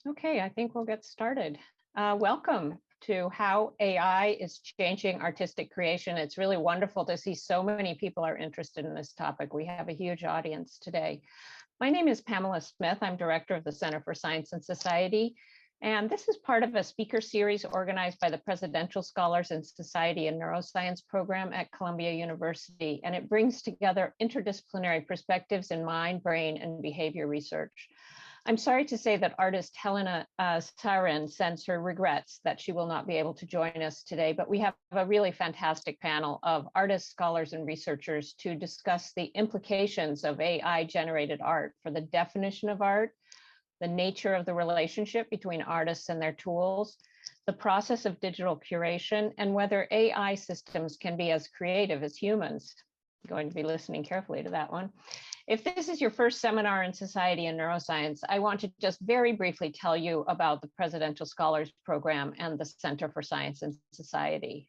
Okay, I think we'll get started. Welcome to How AI is Changing Artistic Creation. It's really wonderful to see so many people are interested in this topic. We have a huge audience today. My name is Pamela Smith. I'm director of the Center for Science and Society. And this is part of a speaker series organized by the Presidential Scholars in Society and Neuroscience program at Columbia University. And it brings together interdisciplinary perspectives in mind, brain, and behavior research. I'm sorry to say that artist Helena Saren sends her regrets that she will not be able to join us today, but we have a really fantastic panel of artists, scholars, and researchers to discuss the implications of AI-generated art for the definition of art, the nature of the relationship between artists and their tools, the process of digital curation, and whether AI systems can be as creative as humans. I'm going to be listening carefully to that one. If this is your first seminar in Society and Neuroscience, I want to just very briefly tell you about the Presidential Scholars Program and the Center for Science and Society.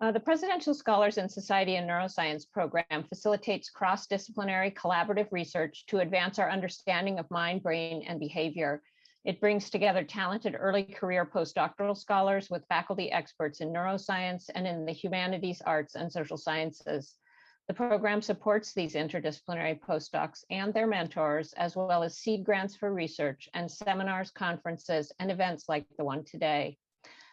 The Presidential Scholars in Society and Neuroscience program facilitates cross-disciplinary collaborative research to advance our understanding of mind, brain, and behavior. It brings together talented early career postdoctoral scholars with faculty experts in neuroscience and in the humanities, arts, and social sciences. The program supports these interdisciplinary postdocs and their mentors, as well as seed grants for research and seminars, conferences, and events like the one today.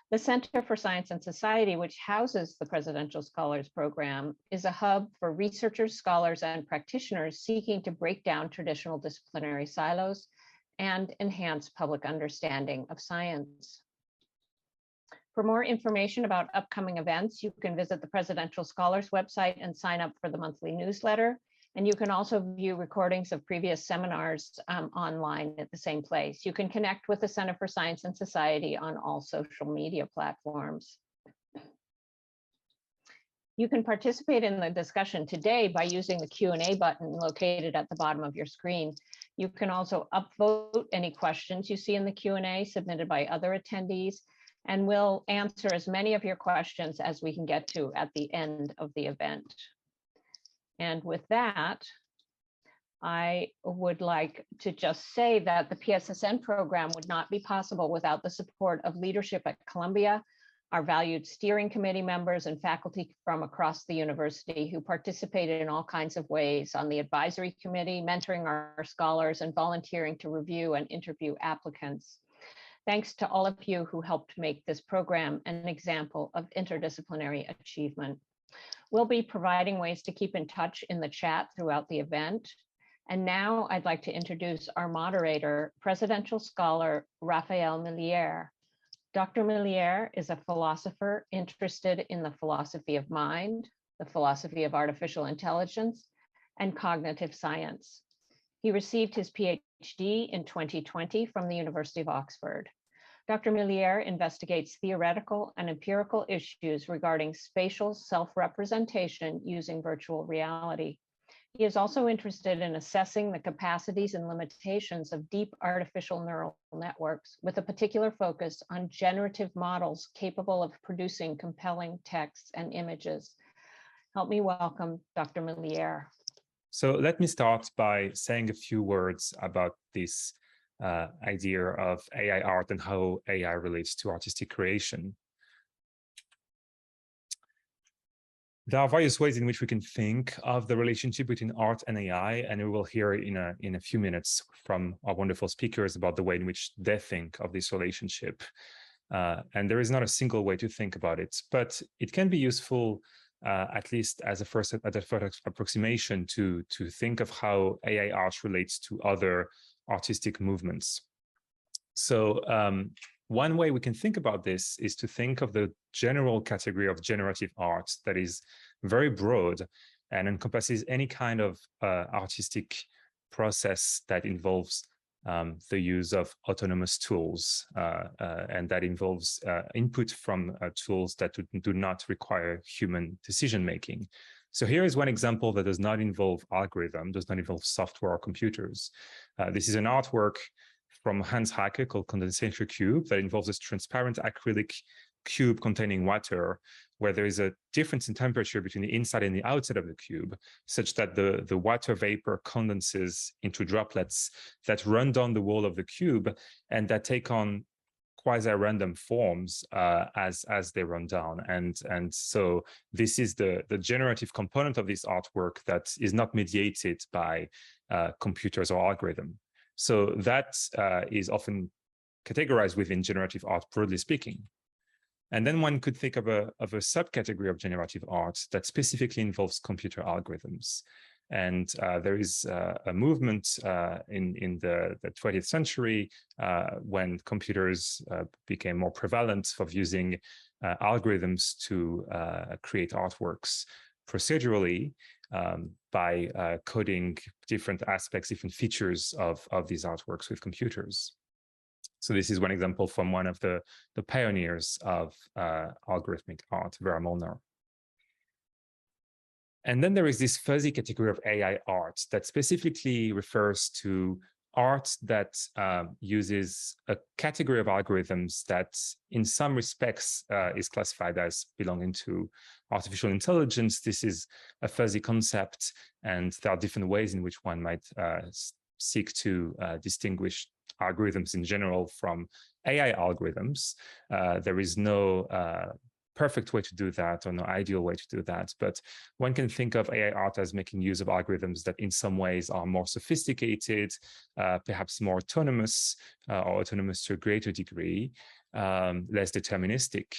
The Center for Science and Society, which houses the Presidential Scholars Program, is a hub for researchers, scholars, and practitioners seeking to break down traditional disciplinary silos and enhance public understanding of science. For more information about upcoming events, you can visit the Presidential Scholars website and sign up for the monthly newsletter. And you can also view recordings of previous seminars online at the same place. You can connect with the Center for Science and Society on all social media platforms. You can participate in the discussion today by using the Q&A button located at the bottom of your screen. You can also upvote any questions you see in the Q&A submitted by other attendees, and we'll answer as many of your questions as we can get to at the end of the event. And with that, I would like to just say that the PSSN program would not be possible without the support of leadership at Columbia, our valued steering committee members and faculty from across the university who participated in all kinds of ways on the advisory committee, mentoring our scholars, and volunteering to review and interview applicants. Thanks to all of you who helped make this program an example of interdisciplinary achievement. We'll be providing ways to keep in touch in the chat throughout the event. And now I'd like to introduce our moderator, Presidential Scholar Raphaël Millière. Dr. Millière is a philosopher interested in the philosophy of mind, the philosophy of artificial intelligence, and cognitive science. He received his PhD in 2020 from the University of Oxford. Dr. Millière investigates theoretical and empirical issues regarding spatial self-representation using virtual reality. He is also interested in assessing the capacities and limitations of deep artificial neural networks, with a particular focus on generative models capable of producing compelling texts and images. Help me welcome Dr. Millière. So let me start by saying a few words about this idea of AI art and how AI relates to artistic creation. There are various ways in which we can think of the relationship between art and AI, and we will hear in a few minutes from our wonderful speakers about the way in which they think of this relationship. And there is not a single way to think about it, but it can be useful at least as a first approximation to think of how AI art relates to other artistic movements. So one way we can think about this is to think of the general category of generative art that is very broad and encompasses any kind of artistic process that involves the use of autonomous tools, and that involves input from tools that do not require human decision-making. So here is one example that does not involve algorithm, does not involve software or computers. This is an artwork from Hans Haacke called Condensation Cube that involves this transparent acrylic cube containing water, where there is a difference in temperature between the inside and the outside of the cube, such that the water vapor condenses into droplets that run down the wall of the cube and that take on quasi-random forms as they run down. And so this is the generative component of this artwork that is not mediated by computers or algorithm. So that is often categorized within generative art, broadly speaking. And then one could think of a subcategory of generative art that specifically involves computer algorithms. And there is a movement in the 20th century when computers became more prevalent of using algorithms to create artworks procedurally by coding different aspects, different features of these artworks with computers. So this is one example from one of the pioneers of algorithmic art, Vera Molnar. And then there is this fuzzy category of AI art that specifically refers to art that uses a category of algorithms that in some respects is classified as belonging to artificial intelligence. This is a fuzzy concept, and there are different ways in which one might seek to distinguish algorithms in general from AI algorithms. There is no perfect way to do that or no ideal way to do that, but one can think of AI art as making use of algorithms that in some ways are more sophisticated, perhaps more autonomous or autonomous to a greater degree, less deterministic,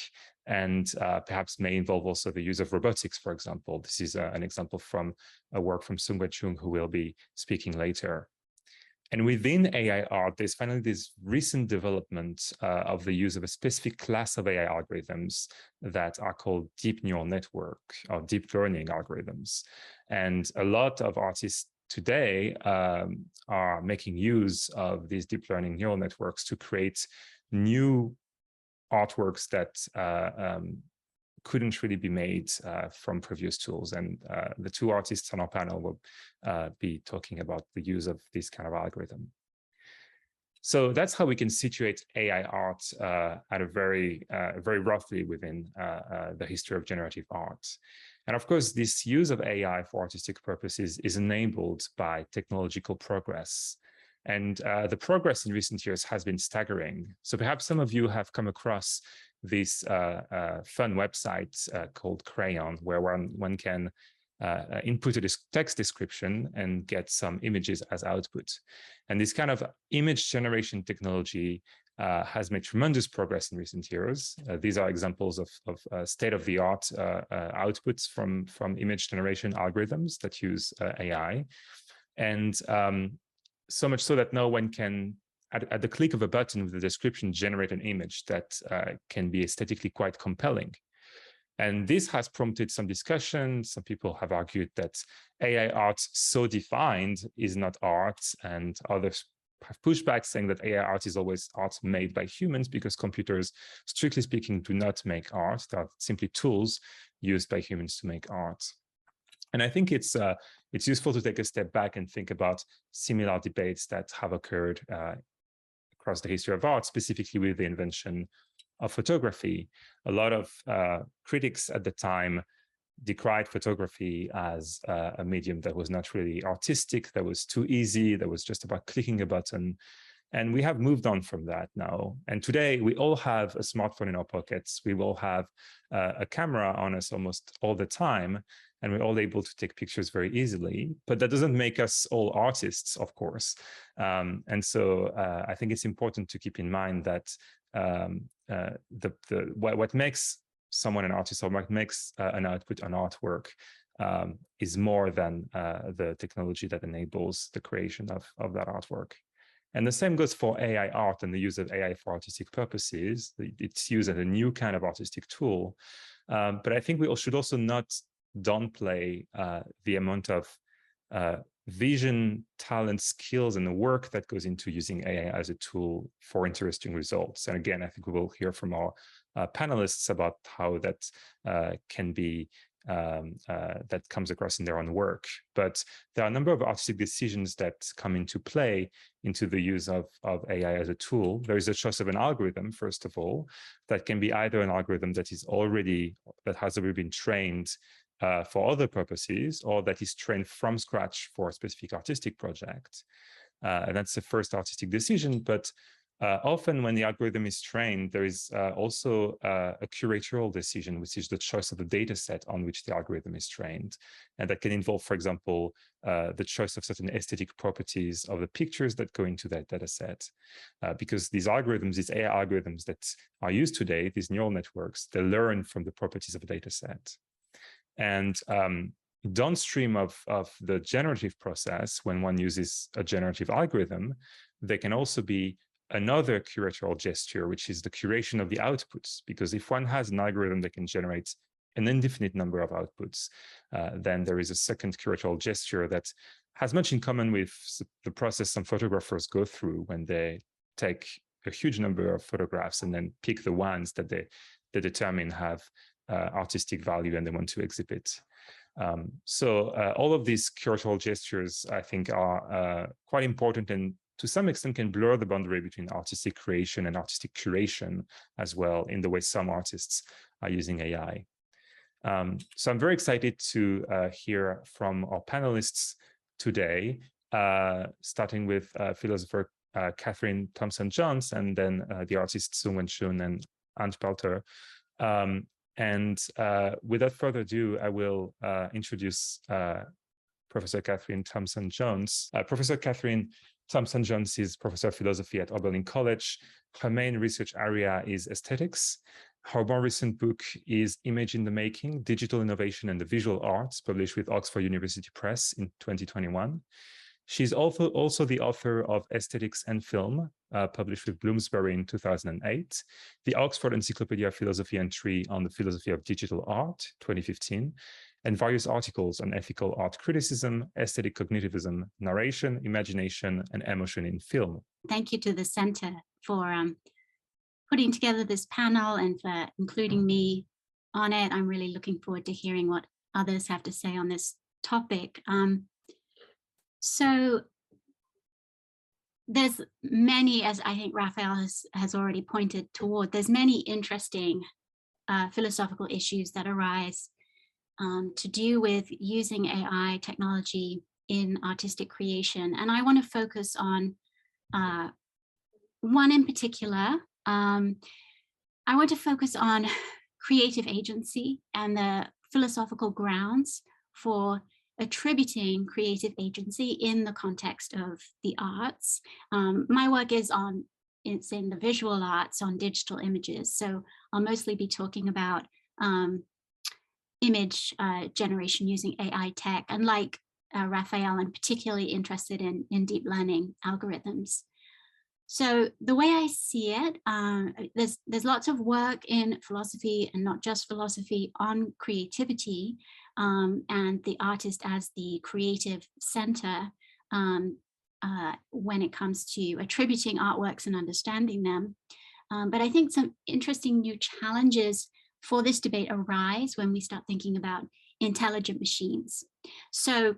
and perhaps may involve also the use of robotics, for example. This is an example from a work from Sougwen Chung, who will be speaking later. And within AI art, there's finally this recent development of the use of a specific class of AI algorithms that are called deep neural network or deep learning algorithms. And a lot of artists today are making use of these deep learning neural networks to create new artworks that couldn't really be made from previous tools. And the two artists on our panel will be talking about the use of this kind of algorithm. So that's how we can situate AI art at a very roughly within the history of generative art. And of course, this use of AI for artistic purposes is enabled by technological progress. And the progress in recent years has been staggering. So perhaps some of you have come across this fun website called Crayon, where one can input a text description and get some images as output. And this kind of image generation technology has made tremendous progress in recent years. These are examples of state-of-the-art outputs from image generation algorithms that use AI. And so much so that now one can, at the click of a button with the description, generate an image that can be aesthetically quite compelling. And this has prompted some discussion. Some people have argued that AI art so defined is not art, and others have pushed back, saying that AI art is always art made by humans, because computers, strictly speaking, do not make art. They are simply tools used by humans to make art. And I think it's useful to take a step back and think about similar debates that have occurred across the history of art, specifically with the invention of photography. A lot of critics at the time decried photography as a medium that was not really artistic, that was too easy, that was just about clicking a button. And we have moved on from that now. And today we all have a smartphone in our pockets. We all have a camera on us almost all the time, and we're all able to take pictures very easily. But that doesn't make us all artists, of course. And so I think it's important to keep in mind that what makes someone an artist, or what makes an output an artwork, is more than the technology that enables the creation of that artwork. And the same goes for AI art and the use of AI for artistic purposes. It's used as a new kind of artistic tool. But I think we should also not downplay the amount of vision, talent, skills, and the work that goes into using AI as a tool for interesting results. And again, I think we will hear from our panelists about how that can be that comes across in their own work. But there are a number of artistic decisions that come into play into the use of AI as a tool. There is a choice of an algorithm, first of all, that can be either an algorithm that has already been trained for other purposes, or that is trained from scratch for a specific artistic project. And that's the first artistic decision. But often when the algorithm is trained, there is also a curatorial decision, which is the choice of the data set on which the algorithm is trained. And that can involve, for example, the choice of certain aesthetic properties of the pictures that go into that data set. Because these algorithms, these AI algorithms that are used today, these neural networks, they learn from the properties of a data set. And downstream of the generative process, when one uses a generative algorithm, there can also be another curatorial gesture, which is the curation of the outputs. Because if one has an algorithm that can generate an indefinite number of outputs, then there is a second curatorial gesture that has much in common with the process some photographers go through when they take a huge number of photographs and then pick the ones that they determine have artistic value and they want to exhibit. So all of these curatorial gestures, I think, are quite important and to some extent can blur the boundary between artistic creation and artistic curation as well, in the way some artists are using AI. So I'm very excited to hear from our panelists today, starting with philosopher Katherine Thomson-Jones, and then the artists Sougwen Chung and Anne Spalter. And without further ado, I will introduce Professor Katherine Thomson-Jones. Professor Katherine Thomson-Jones is professor of philosophy at Oberlin College. Her main research area is aesthetics. Her more recent book is Image in the Making, Digital Innovation and the Visual Arts, published with Oxford University Press in 2021. She's also the author of Aesthetics and Film, published with Bloomsbury in 2008, the Oxford Encyclopedia of Philosophy Entry on the Philosophy of Digital Art, 2015, and various articles on ethical art criticism, aesthetic cognitivism, narration, imagination, and emotion in film. Thank you to the Center for putting together this panel and for including me on it. I'm really looking forward to hearing what others have to say on this topic. So there's many, as I think Raphaël has already pointed toward, there's many interesting philosophical issues that arise to do with using AI technology in artistic creation. And I want to focus on one in particular. I want to focus on creative agency and the philosophical grounds for attributing creative agency in the context of the arts. My work is in the visual arts on digital images. So I'll mostly be talking about image generation using AI tech. And like Raphaël, I'm particularly interested in deep learning algorithms. So the way I see it, there's lots of work in philosophy, and not just philosophy, on creativity and the artist as the creative center when it comes to attributing artworks and understanding them. But I think some interesting new challenges for this debate arise when we start thinking about intelligent machines. So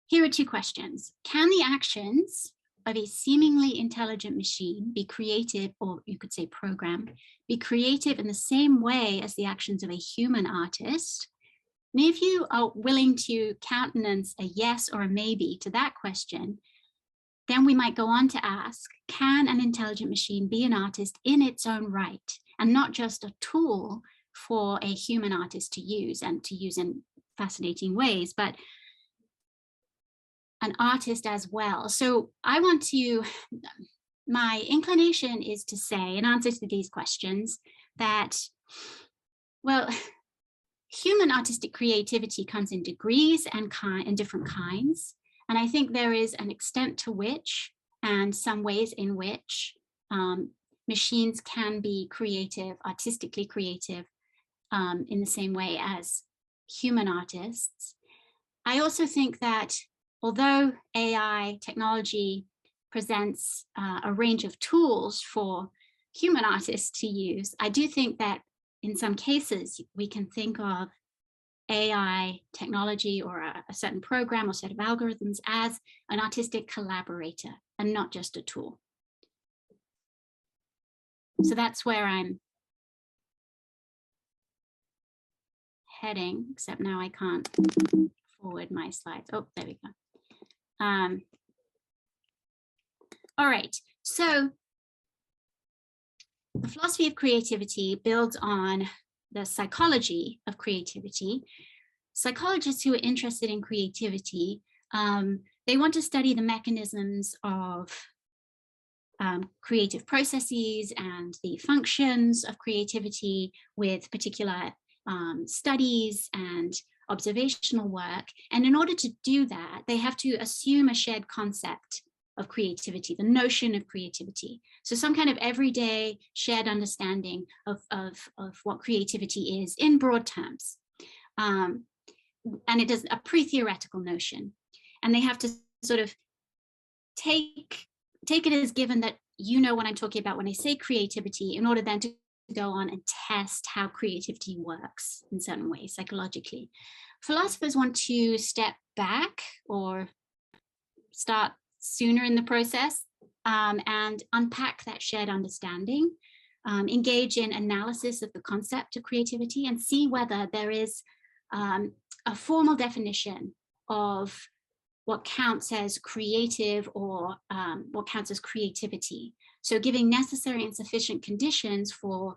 here are two questions. Can the actions of a seemingly intelligent machine be creative, or you could say program, be creative in the same way as the actions of a human artist? And if you are willing to countenance a yes or a maybe to that question, then we might go on to ask, can an intelligent machine be an artist in its own right, and not just a tool for a human artist to use, and to use in fascinating ways, but an artist as well? So my inclination is to say, in answer to these questions, that, well, human artistic creativity comes in degrees and different kinds. And I think there is an extent to which, and some ways in which, machines can be creative, artistically creative, in the same way as human artists. I also think that although AI technology presents a range of tools for human artists to use, I do think that in some cases we can think of AI technology or a certain program or set of algorithms as an artistic collaborator and not just a tool. So that's where I'm heading, except now I can't forward my slides. Oh, there we go. All right, so the philosophy of creativity builds on the psychology of creativity. Psychologists who are interested in creativity, they want to study the mechanisms of creative processes and the functions of creativity with particular studies and observational work. And in order to do that, they have to assume a shared concept of creativity, the notion of creativity. So some kind of everyday shared understanding of what creativity is in broad terms. And it is a pre-theoretical notion. And they have to sort of take it as given that you know what I'm talking about when I say creativity, in order then to go on and test how creativity works in certain ways psychologically. Philosophers want to step back or start sooner in the process and unpack that shared understanding, engage in analysis of the concept of creativity and see whether there is a formal definition of what counts as creative or what counts as creativity. So giving necessary and sufficient conditions for,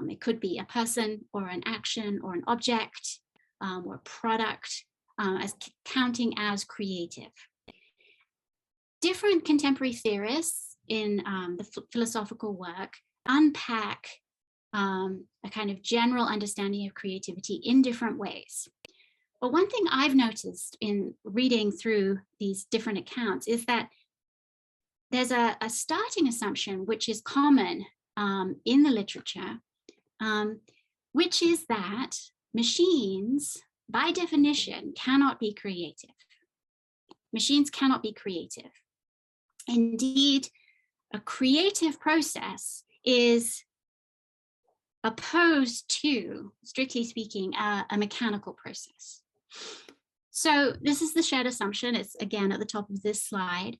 it could be a person or an action or an object or a product as counting as creative. Different contemporary theorists in the philosophical work unpack a kind of general understanding of creativity in different ways. But one thing I've noticed in reading through these different accounts is that there's a starting assumption which is common in the literature, which is that machines, by definition, cannot be creative. Machines cannot be creative. Indeed, a creative process is opposed to, strictly speaking, a mechanical process. So this is the shared assumption. It's again at the top of this slide.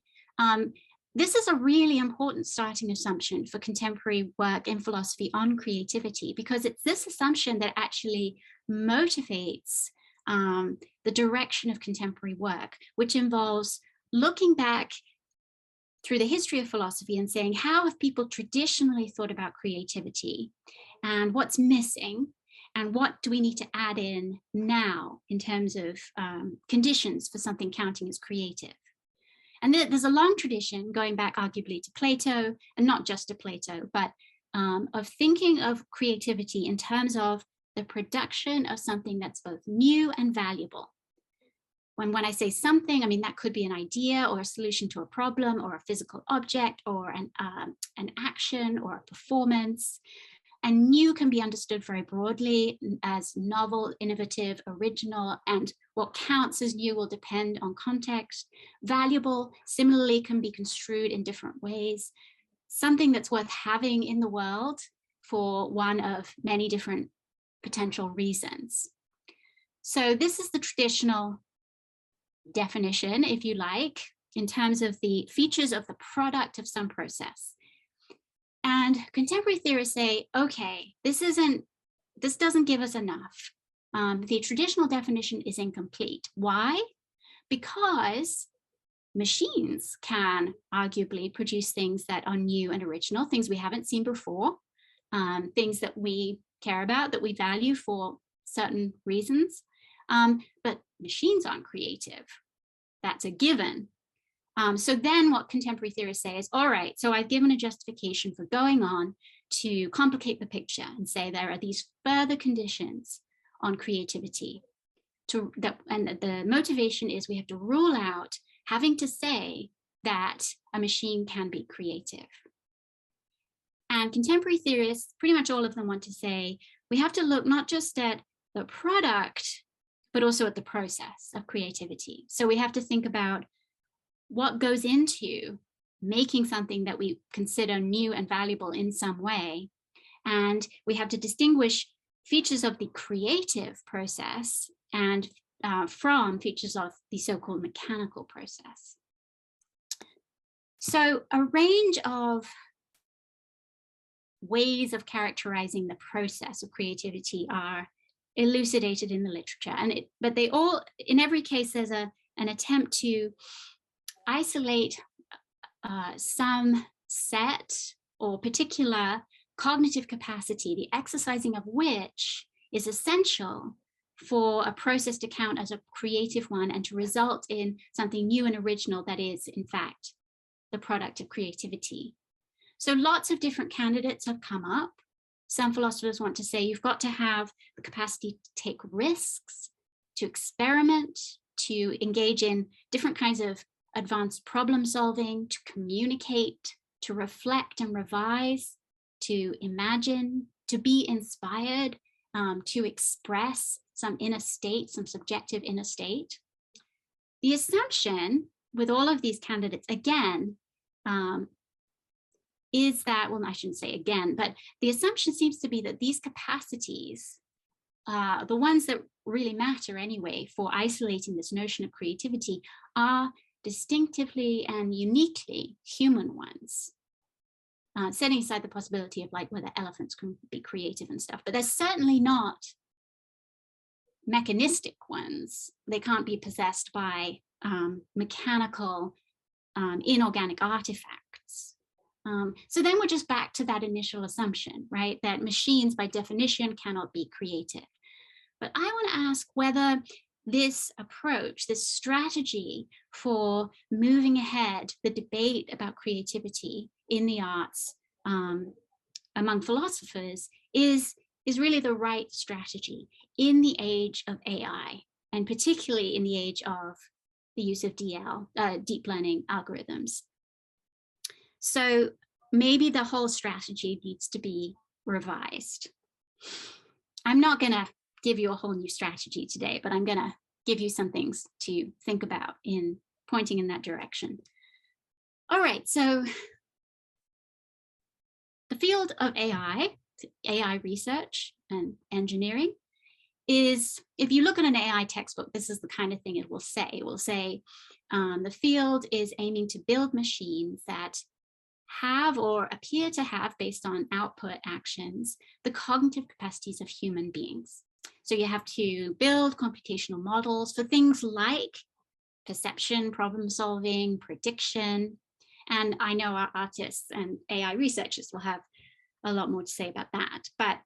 This is a really important starting assumption for contemporary work in philosophy on creativity, because it's this assumption that actually motivates the direction of contemporary work, which involves looking back through the history of philosophy and saying, how have people traditionally thought about creativity and what's missing and what do we need to add in now in terms of conditions for something counting as creative. And there's a long tradition going back arguably to Plato, and not just to Plato, but of thinking of creativity in terms of the production of something that's both new and valuable. When I say something, I mean, that could be an idea or a solution to a problem or a physical object or an action or a performance. And new can be understood very broadly as novel, innovative, original, and what counts as new will depend on context. Valuable, similarly, can be construed in different ways. Something that's worth having in the world for one of many different potential reasons. So this is the traditional definition, if you like, in terms of the features of the product of some process. And contemporary theorists say, okay, this doesn't give us enough. The traditional definition is incomplete. Why? Because machines can arguably produce things that are new and original, things we haven't seen before, things that we care about, that we value for certain reasons. But machines aren't creative. That's a given. So then what contemporary theorists say is, all right, so I've given a justification for going on to complicate the picture and say there are these further conditions on creativity. And the motivation is we have to rule out having to say that a machine can be creative. And contemporary theorists, pretty much all of them want to say, we have to look not just at the product, but also at the process of creativity. So we have to think about what goes into making something that we consider new and valuable in some way. And we have to distinguish features of the creative process and from features of the so-called mechanical process. So a range of ways of characterizing the process of creativity are elucidated in the literature, but they all, in every case, there's an attempt to isolate some set or particular cognitive capacity, the exercising of which is essential for a process to count as a creative one and to result in something new and original that is, in fact, the product of creativity. So lots of different candidates have come up. Some philosophers want to say you've got to have the capacity to take risks, to experiment, to engage in different kinds of advanced problem solving, to communicate, to reflect and revise, to imagine, to be inspired, to express some inner state, some subjective inner state. The assumption with all of these candidates, again, is that, well, I shouldn't say again, but the assumption seems to be that these capacities, the ones that really matter anyway for isolating this notion of creativity, are distinctively and uniquely human ones. Setting aside the possibility of like whether elephants can be creative and stuff, but they're certainly not mechanistic ones. They can't be possessed by mechanical, inorganic artifacts. So then we're just back to that initial assumption, right? That machines by definition cannot be creative. But I want to ask whether this approach, this strategy for moving ahead the debate about creativity in the arts among philosophers is really the right strategy in the age of AI, and particularly in the age of the use of deep learning algorithms. So maybe the whole strategy needs to be revised. I'm not going to give you a whole new strategy today, but I'm going to give you some things to think about in pointing in that direction. All right, so the field of AI research and engineering is, if you look at an AI textbook, this is the kind of thing it will say. It will say the field is aiming to build machines that have or appear to have, based on output actions, the cognitive capacities of human beings. So you have to build computational models for things like perception, problem solving, prediction. And I know our artists and AI researchers will have a lot more to say about that. But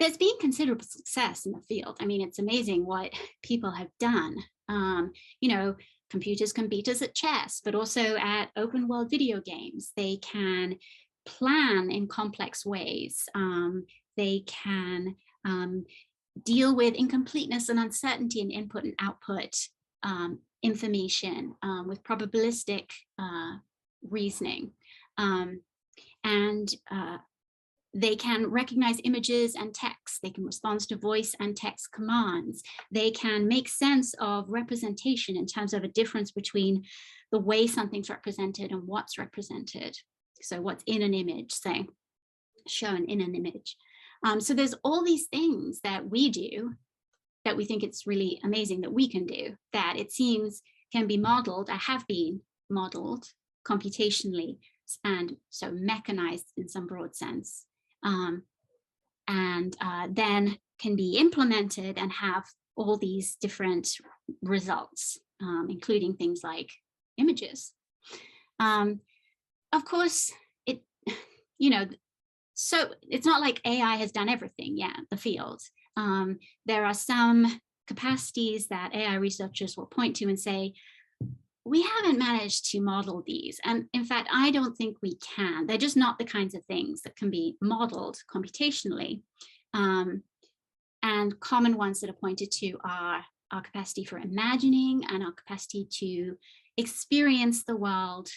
there's been considerable success in the field. I mean, it's amazing what people have done. You know, computers can beat us at chess, but also at open world video games. They can plan in complex ways. They can deal with incompleteness and uncertainty in input and output information with probabilistic reasoning. They can recognize images and text. They can respond to voice and text commands. They can make sense of representation in terms of a difference between the way something's represented and what's represented. So what's in an image, say, shown in an image. So there's all these things that we do that we think it's really amazing that we can do, that it seems can be modeled, or have been modeled computationally, and so mechanized in some broad sense. Then can be implemented and have all these different results, including things like images. Of course, so it's not like AI has done everything yet, the field. There are some capacities that AI researchers will point to and say, we haven't managed to model these. And in fact, I don't think we can. They're just not the kinds of things that can be modeled computationally. And common ones that are pointed to are our capacity for imagining and our capacity to experience the world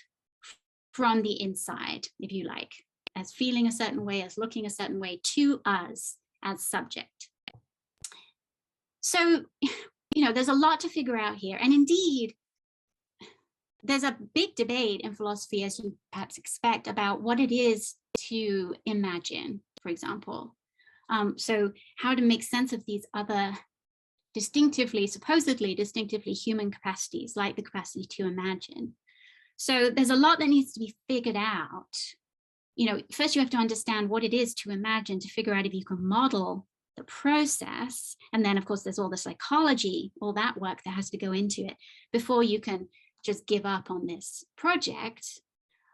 from the inside, if you like, as feeling a certain way, as looking a certain way to us as subject. So, there's a lot to figure out here. And indeed, there's a big debate in philosophy, as you perhaps expect, about what it is to imagine, for example. So how to make sense of these other supposedly distinctively human capacities, like the capacity to imagine. So there's a lot that needs to be figured out. First you have to understand what it is to imagine, to figure out if you can model the process. And then of course there's all the psychology, all that work that has to go into it before you can just give up on this project.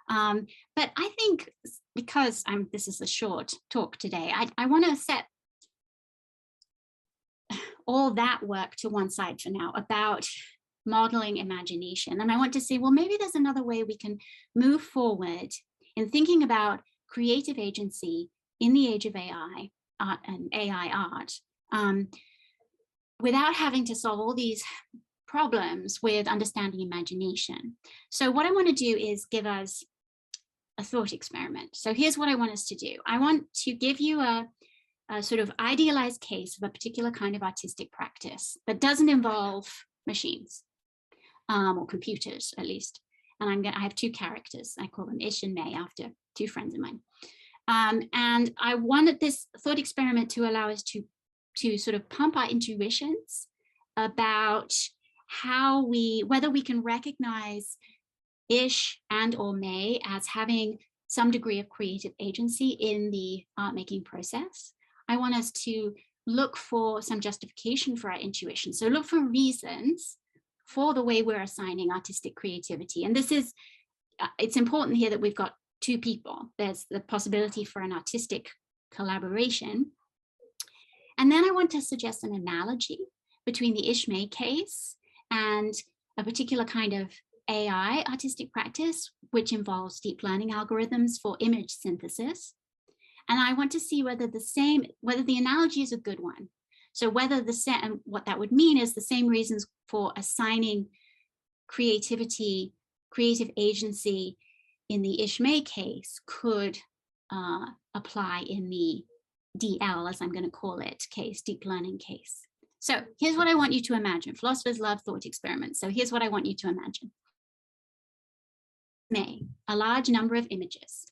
But I think because this is a short talk today, I want to set all that work to one side for now about modeling imagination. And I want to say, well, maybe there's another way we can move forward in thinking about creative agency in the age of AI and AI art without having to solve all these problems with understanding imagination. So what I want to do is give us a thought experiment. So here's what I want us to do. I want to give you a sort of idealized case of a particular kind of artistic practice that doesn't involve machines or computers, at least. And I have two characters. I call them Ish and May after two friends of mine. And I wanted this thought experiment to allow us to sort of pump our intuitions about whether we can recognize Ish and or May as having some degree of creative agency in the art making process. I want us to look for some justification for our intuition. So look for reasons for the way we're assigning artistic creativity. And this is, it's important here that we've got two people. There's the possibility for an artistic collaboration. And then I want to suggest an analogy between the Ish-May case and a particular kind of AI artistic practice, which involves deep learning algorithms for image synthesis. And I want to see whether the analogy is a good one. So whether and what that would mean is the same reasons for assigning creative agency in the Ish-May case could apply in the DL, as I'm going to call it, case, deep learning case. So here's what I want you to imagine. Philosophers love thought experiments. So here's what I want you to imagine. May, a large number of images.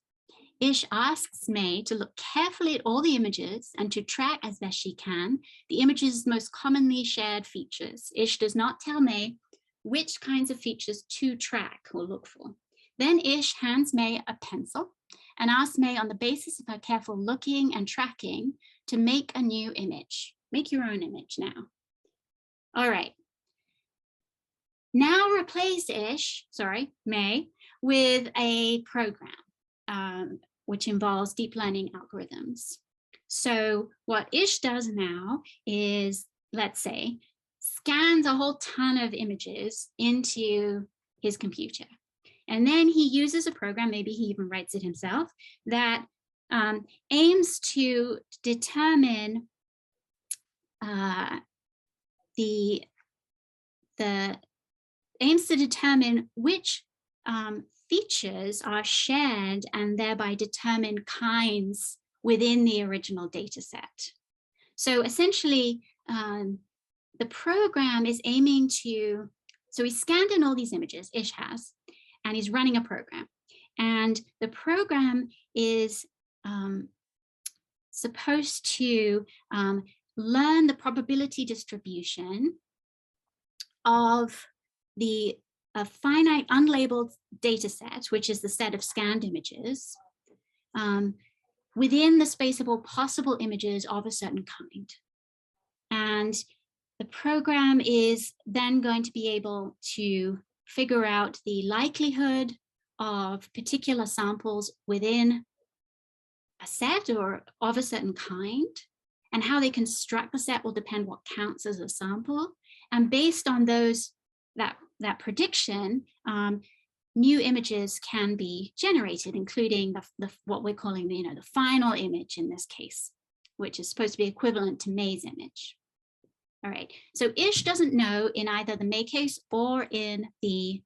Ish asks May to look carefully at all the images and to track as best she can the image's most commonly shared features. Ish does not tell May which kinds of features to track or look for. Then Ish hands May a pencil and asks May, on the basis of her careful looking and tracking, to make a new image. Make your own image now. All right. Now replace May, with a program which involves deep learning algorithms. So what Ish does now is, let's say, scans a whole ton of images into his computer. And then he uses a program, maybe he even writes it himself, that aims to determine which features are shared and thereby determine kinds within the original data set. So essentially, the program is aiming to, so he scanned in all these images, Ish has, and he's running a program. And the program is supposed to learn the probability distribution of a finite unlabeled data set, which is the set of scanned images, within the space of all possible images of a certain kind. And the program is then going to be able to figure out the likelihood of particular samples within a set or of a certain kind, and how they construct the set will depend what counts as a sample. And based on that prediction, new images can be generated, including what we're calling the final image in this case, which is supposed to be equivalent to May's image. All right, so Ish doesn't know in either the May case or in the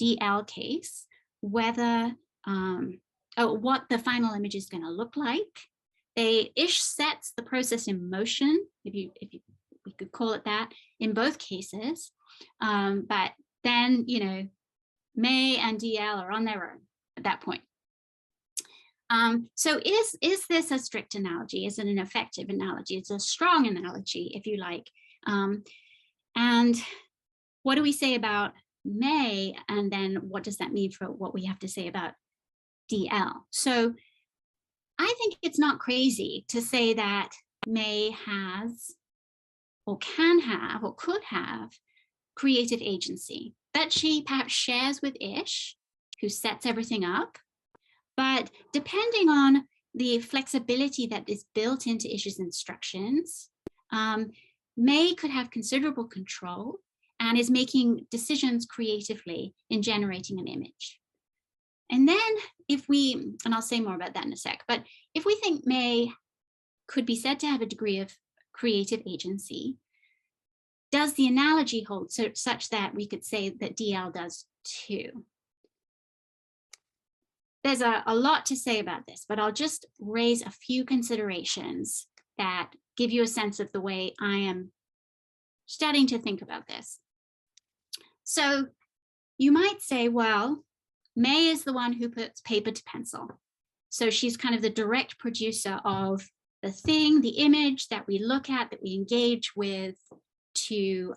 DL case whether what the final image is going to look like. Ish sets the process in motion, if we could call it that, in both cases. But then, May and DL are on their own at that point. So is this a strict analogy? Is it an effective analogy? It's a strong analogy, if you like. And what do we say about May? And then what does that mean for what we have to say about DL? So I think it's not crazy to say that May has, or can have, or could have creative agency that she perhaps shares with Ish, who sets everything up. But depending on the flexibility that is built into Ish's instructions, May could have considerable control and is making decisions creatively in generating an image. And then if we, and I'll say more about that in a sec, but if we think May could be said to have a degree of creative agency, does the analogy hold such that we could say that DL does too? There's a lot to say about this, but I'll just raise a few considerations that give you a sense of the way I am starting to think about this. So you might say, well, May is the one who puts paper to pencil. So she's kind of the direct producer of the thing, the image that we look at, that we engage with to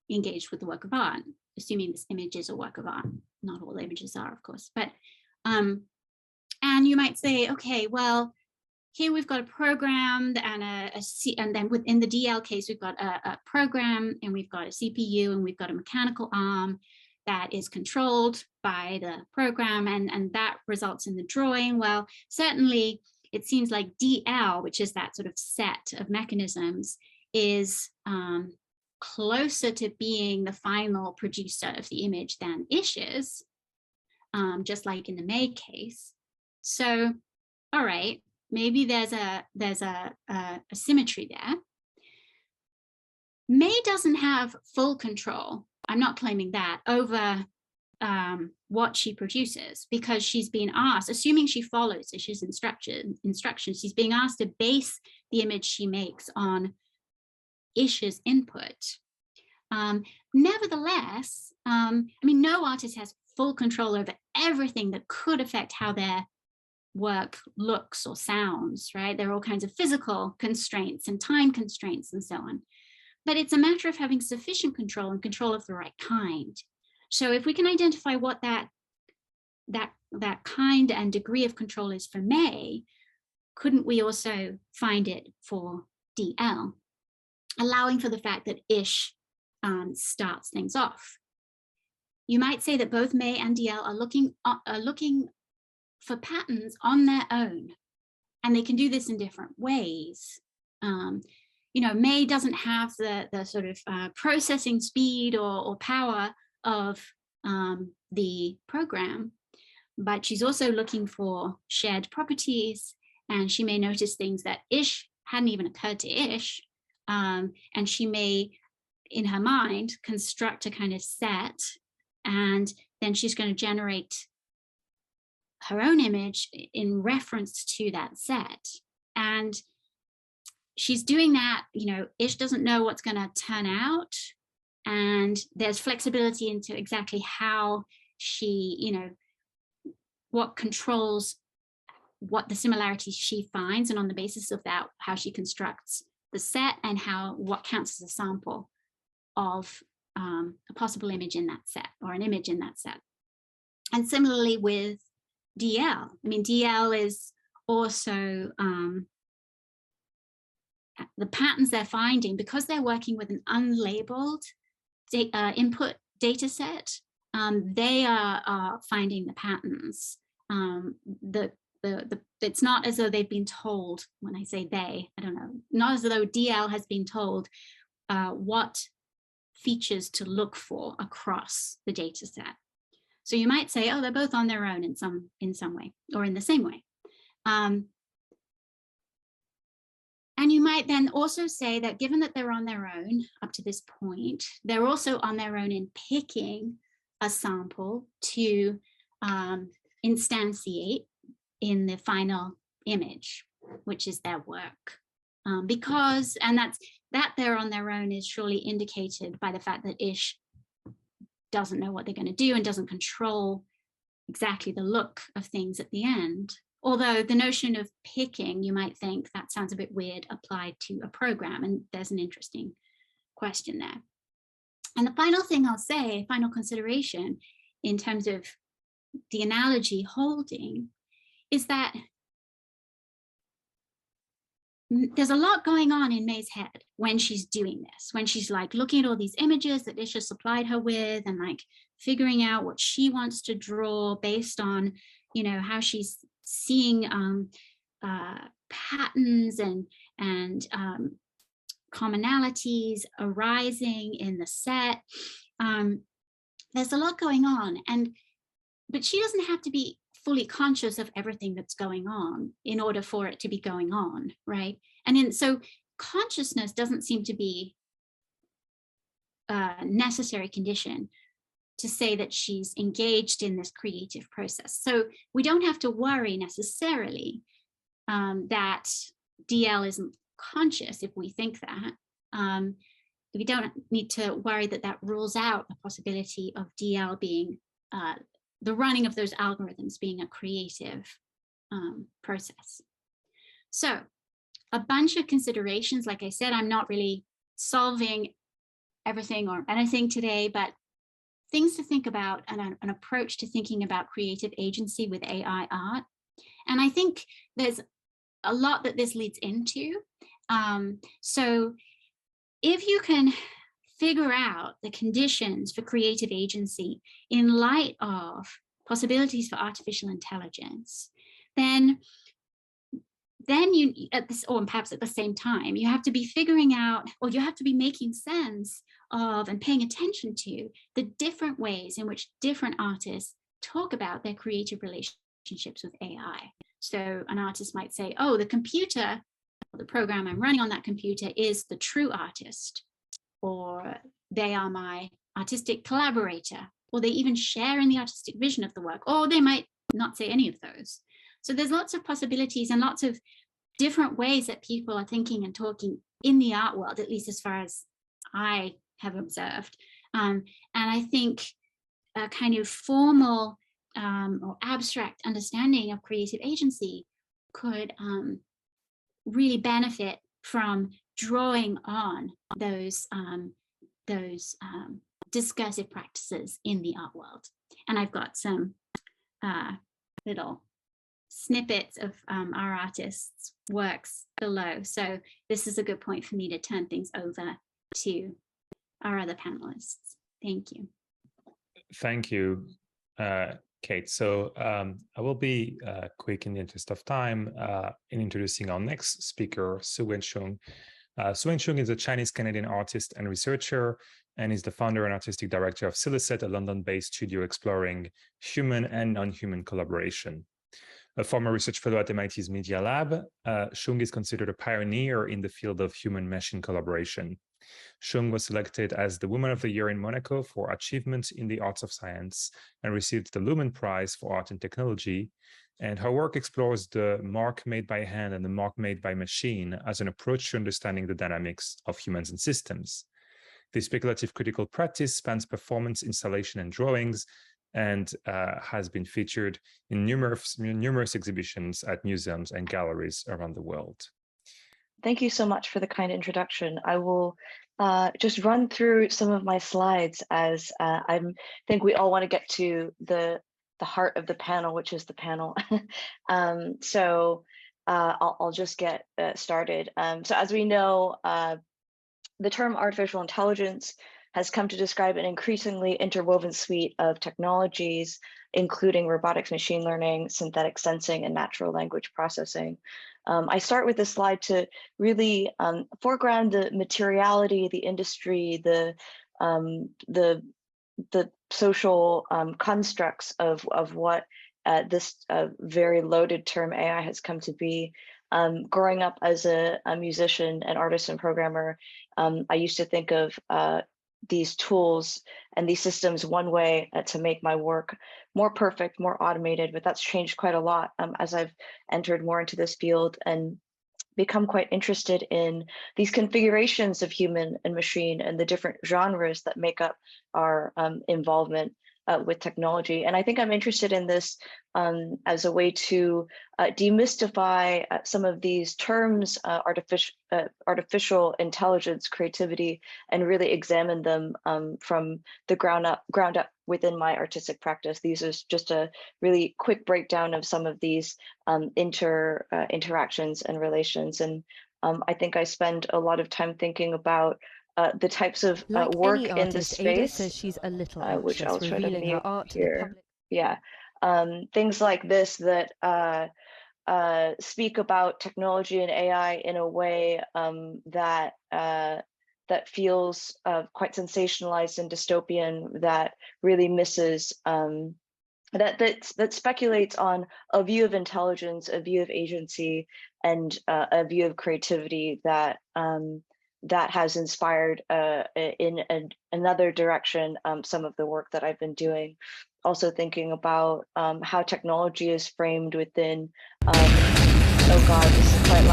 engage with the work of art, assuming this image is a work of art. Not all images are, of course, but and you might say, okay, well, here we've got a program and then within the DL case, we've got a program and we've got a CPU and we've got a mechanical arm that is controlled by the program, and that results in the drawing. Well, certainly it seems like DL, which is that sort of set of mechanisms, is closer to being the final producer of the image than Ish is, just like in the May case. So, all right, maybe there's a symmetry there. May doesn't have full control, I'm not claiming that, over what she produces, because she's being asked, assuming she follows Ish's instructions, she's being asked to base the image she makes on Ish's input. Nevertheless, I mean, no artist has full control over everything that could affect how their work looks or sounds, right? There are all kinds of physical constraints and time constraints and so on. But it's a matter of having sufficient control and control of the right kind. So if we can identify what that kind and degree of control is for May, couldn't we also find it for DL, allowing for the fact that Ish starts things off? You might say that both May and DL are looking for patterns on their own, and they can do this in different ways. You know, May doesn't have the sort of processing speed or power of the program, but she's also looking for shared properties, and she may notice things that Ish hadn't even occurred to Ish, and she may, in her mind, construct a kind of set, and then she's going to generate her own image in reference to that set. And she's doing that, you know, Ish doesn't know what's going to turn out, and there's flexibility into exactly how she, you know, what controls what the similarities she finds, and on the basis of that, how she constructs the set and what counts as a sample of a possible image in that set, or an image in that set. And similarly with DL, I mean, DL is also the patterns they're finding, because they're working with an unlabeled input data set, they are finding the patterns. It's not as though they've been told, when I say they, I don't know, not as though DL has been told what features to look for across the data set. So you might say, oh, they're both on their own in some way, or in the same way. And you might then also say that given that they're on their own up to this point, they're also on their own in picking a sample to instantiate in the final image, which is their work. Because, and that they're on their own is surely indicated by the fact that Ish doesn't know what they're going to do and doesn't control exactly the look of things at the end. Although the notion of picking, you might think that sounds a bit weird applied to a program, and there's an interesting question there. And the final thing I'll say, final consideration in terms of the analogy holding, is that there's a lot going on in May's head when she's doing this, when she's like looking at all these images that Isha supplied her with and like figuring out what she wants to draw based on, you know, how she's seeing patterns and commonalities arising in the set. There's a lot going on, but she doesn't have to be fully conscious of everything that's going on in order for it to be going on, right? And so consciousness doesn't seem to be a necessary condition to say that she's engaged in this creative process. So we don't have to worry necessarily that DL isn't conscious if we think that. We don't need to worry that that rules out the possibility of DL being the running of those algorithms being a creative process. So a bunch of considerations. Like I said, I'm not really solving everything or anything today, but things to think about and an approach to thinking about creative agency with AI art. And I think there's a lot that this leads into. So if you can figure out the conditions for creative agency in light of possibilities for artificial intelligence, then you at this, or perhaps at the same time, you have to be figuring out, or you have to be making sense of and paying attention to the different ways in which different artists talk about their creative relationships with AI. So an artist might say, oh, the computer, or the program I'm running on that computer is the true artist, or they are my artistic collaborator, or they even share in the artistic vision of the work, or they might not say any of those. So there's lots of possibilities and lots of different ways that people are thinking and talking in the art world, at least as far as I have observed. And I think a kind of formal or abstract understanding of creative agency could really benefit from drawing on those discursive practices in the art world. And I've got some little snippets of our artists' works below. So this is a good point for me to turn things over to our other panelists. Thank you. Thank you, Kate. So I will be quick in the interest of time in introducing our next speaker, Sougwen Chung. Sougwen Chung is a Chinese-Canadian artist and researcher, and is the founder and artistic director of Silicet, a London-based studio exploring human and non-human collaboration. A former research fellow at MIT's Media Lab, Chung is considered a pioneer in the field of human-machine collaboration. Chung was selected as the Woman of the Year in Monaco for achievement in the arts of science and received the Lumen Prize for Art and Technology. And her work explores the mark made by hand and the mark made by machine as an approach to understanding the dynamics of humans and systems. This speculative critical practice spans performance, installation, and drawings, and has been featured in numerous exhibitions at museums and galleries around the world. Thank you so much for the kind introduction. I will just run through some of my slides as I think we all want to get to the heart of the panel, which is the panel. So I'll just get started. So as we know, the term artificial intelligence has come to describe an increasingly interwoven suite of technologies, including robotics, machine learning, synthetic sensing, and natural language processing. I start with this slide to really foreground the materiality, the industry, the social constructs of what this very loaded term AI has come to be. Growing up as a musician, an artist, and programmer, I used to think of these tools and these systems one way to make my work more perfect, more automated, but that's changed quite a lot as I've entered more into this field and become quite interested in these configurations of human and machine and the different genres that make up our involvement with technology. And I think I'm interested in this as a way to demystify some of these terms, artificial intelligence, creativity, and really examine them from the ground up within my artistic practice. These is just a really quick breakdown of some of these interactions and relations. And I think I spend a lot of time thinking about the types of work in the space. Ada says she's a little anxious, which I'll try to revealing her mute art to here. the public. Yeah, things like this that speak about technology and AI in a way that feels quite sensationalized and dystopian, that really misses that speculates on a view of intelligence, a view of agency, and a view of creativity that that has inspired in another direction some of the work that I've been doing. Also thinking about how technology is framed within, oh God, this is quite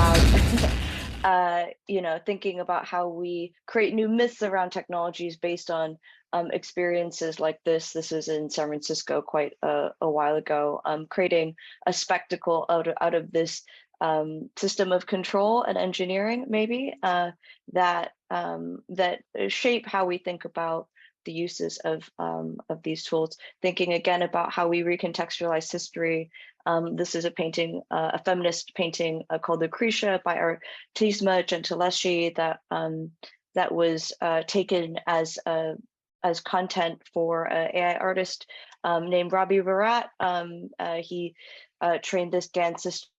loud. You know, thinking about how we create new myths around technologies based on experiences like this. This was in San Francisco quite a while ago, creating a spectacle out of this system of control and engineering, maybe, that shape how we think about the uses of these tools. Thinking again about how we recontextualize history. This is a painting, a feminist painting called the Curation by Artisma Gentileschi that was taken as content for an AI artist named Robbie Barat. He trained this GAN system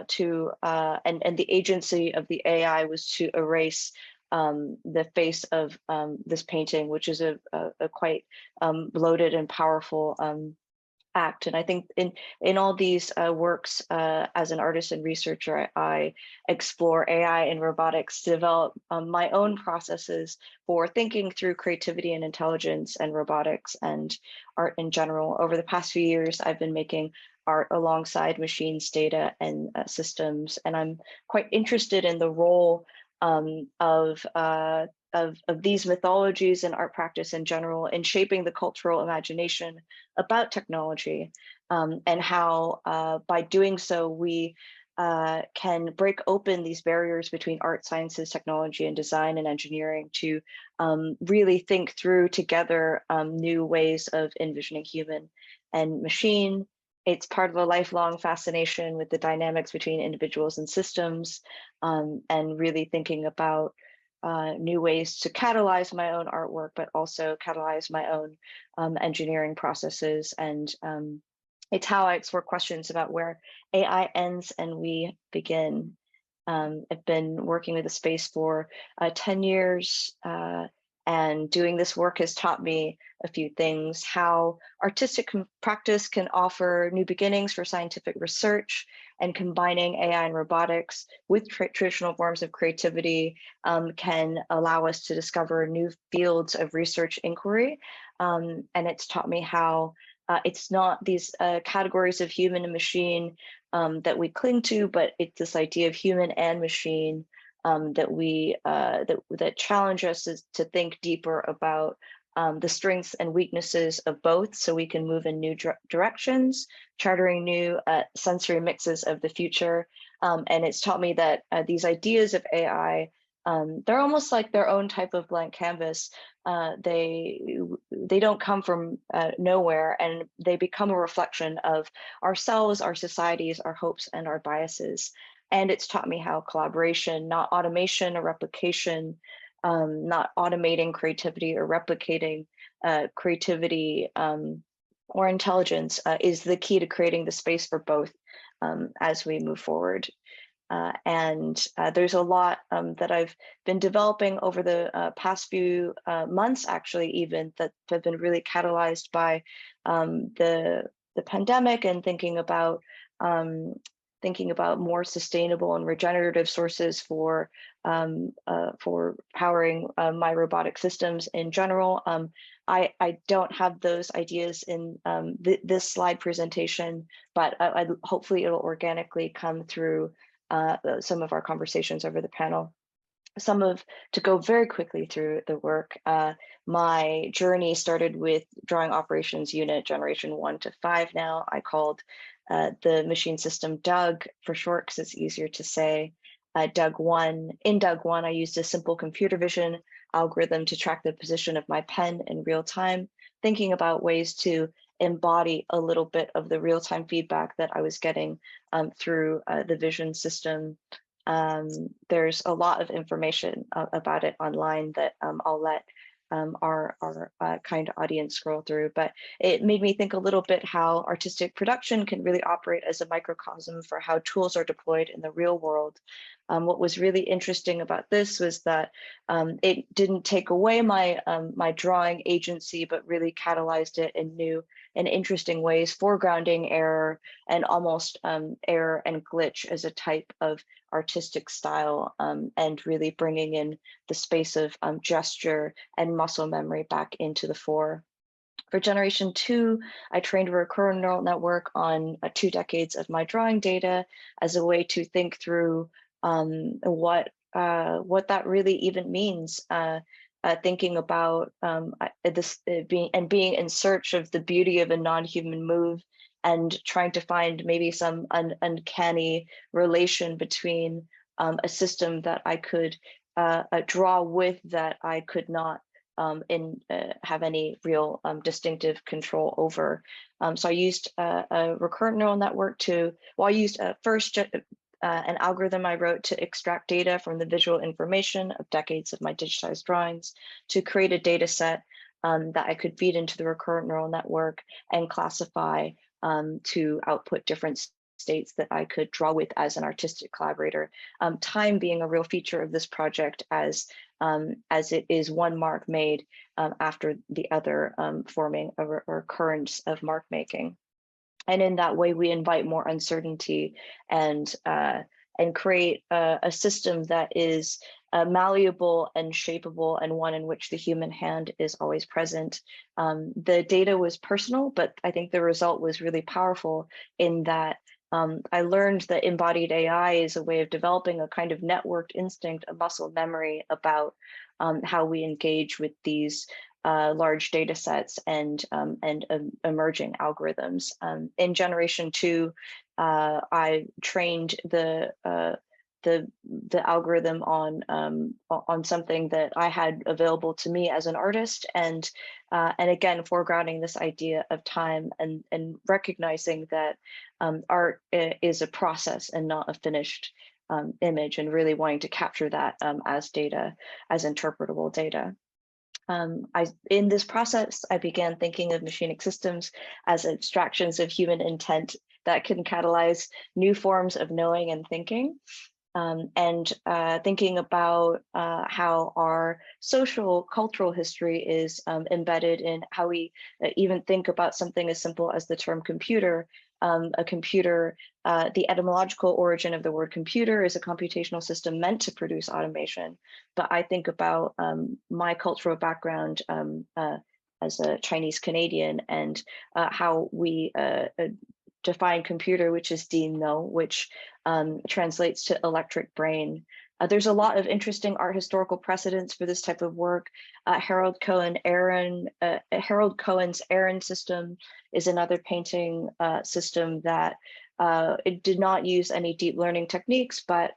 to and the agency of the AI was to erase the face of this painting, which is a quite loaded and powerful act. And I think in all these works, as an artist and researcher, I explore AI and robotics to develop my own processes for thinking through creativity and intelligence and robotics and art in general. Over the past few years, I've been making art alongside machines, data, and systems. And I'm quite interested in the role of these mythologies and art practice in general in shaping the cultural imagination about technology, and how by doing so we can break open these barriers between art, sciences, technology, and design and engineering to really think through together new ways of envisioning human and machine. It's part of a lifelong fascination with the dynamics between individuals and systems, and really thinking about new ways to catalyze my own artwork, but also catalyze my own engineering processes. And it's how I explore questions about where AI ends and we begin. I've been working with the space for 10 years, and doing this work has taught me a few things: how artistic practice can offer new beginnings for scientific research, and combining AI and robotics with traditional forms of creativity can allow us to discover new fields of research inquiry. And it's taught me how it's not these categories of human and machine that we cling to, but it's this idea of human and machine that challenge us to think deeper about the strengths and weaknesses of both, so we can move in new directions, chartering new sensory mixes of the future. And it's taught me that these ideas of AI, they're almost like their own type of blank canvas. They don't come from nowhere, and they become a reflection of ourselves, our societies, our hopes, and our biases. And it's taught me how collaboration, not automation or replication, not automating creativity or replicating creativity or intelligence is the key to creating the space for both as we move forward. And there's a lot that I've been developing over the past few months, actually, even, that have been really catalyzed by the pandemic, and thinking about more sustainable and regenerative sources for powering my robotic systems in general. I don't have those ideas in this slide presentation, but hopefully it'll organically come through some of our conversations over the panel. to go very quickly through the work, my journey started with drawing operations unit generation 1 to 5 now. I called the machine system Doug for short because it's easier to say. Doug 1. In Doug 1, I used a simple computer vision algorithm to track the position of my pen in real time, thinking about ways to embody a little bit of the real-time feedback that I was getting through the vision system. There's a lot of information about it online that I'll let our kind audience scroll through, but it made me think a little bit how artistic production can really operate as a microcosm for how tools are deployed in the real world. What was really interesting about this was that it didn't take away my my drawing agency, but really catalyzed it in new and interesting ways, foregrounding error and almost error and glitch as a type of artistic style, and really bringing in the space of gesture and muscle memory back into the fore. For generation 2, I trained a recurrent neural network on 2 decades of my drawing data as a way to think through what that really even means. Thinking about being in search of the beauty of a non-human move and trying to find maybe some uncanny relation between a system that I could draw with that I could not have any real distinctive control over. So I used a recurrent neural network I used first an algorithm I wrote to extract data from the visual information of decades of my digitized drawings to create a data set that I could feed into the recurrent neural network and classify to output different states that I could draw with as an artistic collaborator. Time being a real feature of this project as it is one mark made after the other, forming a recurrence of mark making. And in that way, we invite more uncertainty and create a system that is malleable and shapeable, and one in which the human hand is always present. The data was personal, but I think the result was really powerful in that I learned that embodied AI is a way of developing a kind of networked instinct, a muscle memory about how we engage with these large data sets and emerging algorithms. In generation 2, I trained the algorithm on something that I had available to me as an artist, and again foregrounding this idea of time and recognizing that art is a process and not a finished image, and really wanting to capture that as data, as interpretable data. In this process, I began thinking of machinic systems as abstractions of human intent that can catalyze new forms of knowing and thinking. Thinking about how our social cultural history is embedded in how we even think about something as simple as the term computer. A computer, the etymological origin of the word computer is a computational system meant to produce automation. But I think about my cultural background as a Chinese Canadian and how we define computer, which is 電腦, which translates to electric brain. There's a lot of interesting art historical precedents for this type of work. Harold Cohen's Aaron system is another painting system that it did not use any deep learning techniques, but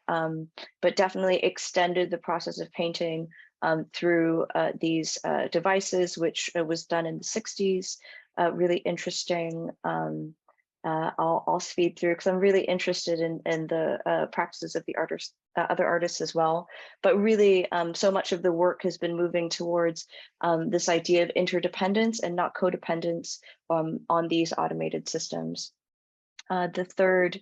definitely extended the process of painting through these devices, which was done in the 60s. Really interesting. I'll speed through because I'm really interested in the practices of the other artists as well. But really, so much of the work has been moving towards this idea of interdependence and not codependence on these automated systems. The third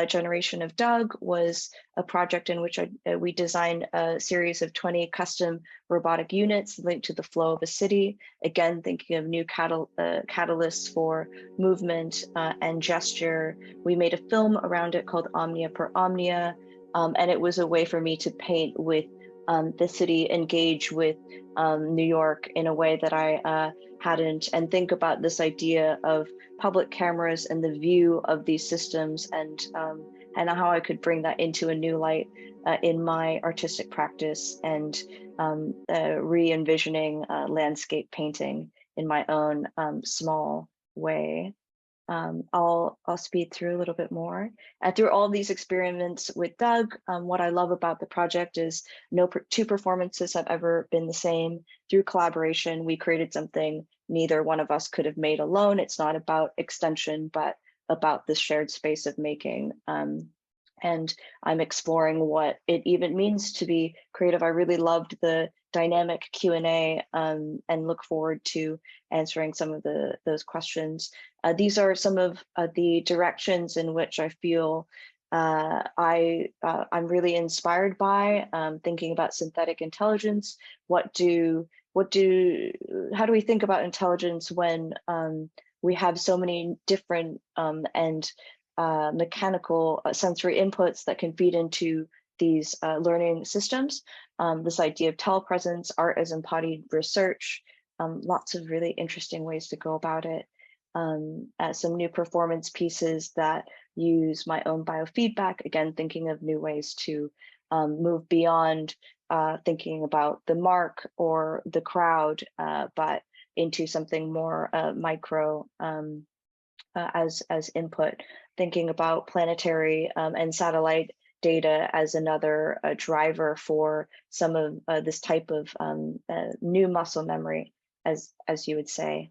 generation of Doug was a project in which we designed a series of 20 custom robotic units linked to the flow of a city. Again, thinking of new catalysts for movement and gesture. We made a film around it called Omnia per Omnia, and it was a way for me to paint with the city, engage with New York in a way that I hadn't, and think about this idea of public cameras and the view of these systems, and and how I could bring that into a new light in my artistic practice, and re-envisioning landscape painting in my own small way. I'll speed through a little bit more. Through all these experiments with Doug, what I love about the project is no two performances have ever been the same. Through collaboration, we created something neither one of us could have made alone. It's not about extension, but about the shared space of making. And I'm exploring what it even means to be creative. I really loved the dynamic Q&A, and look forward to answering some of those questions. These are some of the directions in which I feel I'm really inspired by, thinking about synthetic intelligence. How do we think about intelligence when we have so many different and mechanical sensory inputs that can feed into these learning systems? This idea of telepresence, art as embodied research, lots of really interesting ways to go about it. Some new performance pieces that use my own biofeedback, again, thinking of new ways to move beyond thinking about the mark or the crowd, but into something more micro as input, thinking about planetary and satellite data as another driver for some of this type of new muscle memory, as you would say.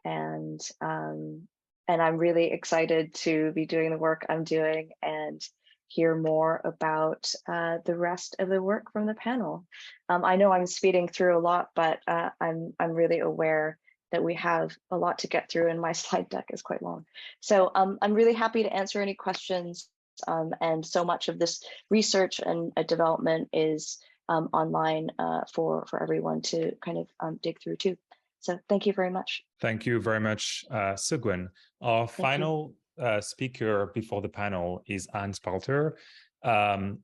And I'm really excited to be doing the work I'm doing and hear more about the rest of the work from the panel. I know I'm speeding through a lot, but I'm really aware that we have a lot to get through, and my slide deck is quite long. So I'm really happy to answer any questions. And so much of this research and development is online for everyone to kind of dig through too. So thank you very much. Thank you very much, Sougwen. Our final speaker before the panel is Anne Spalter. Anne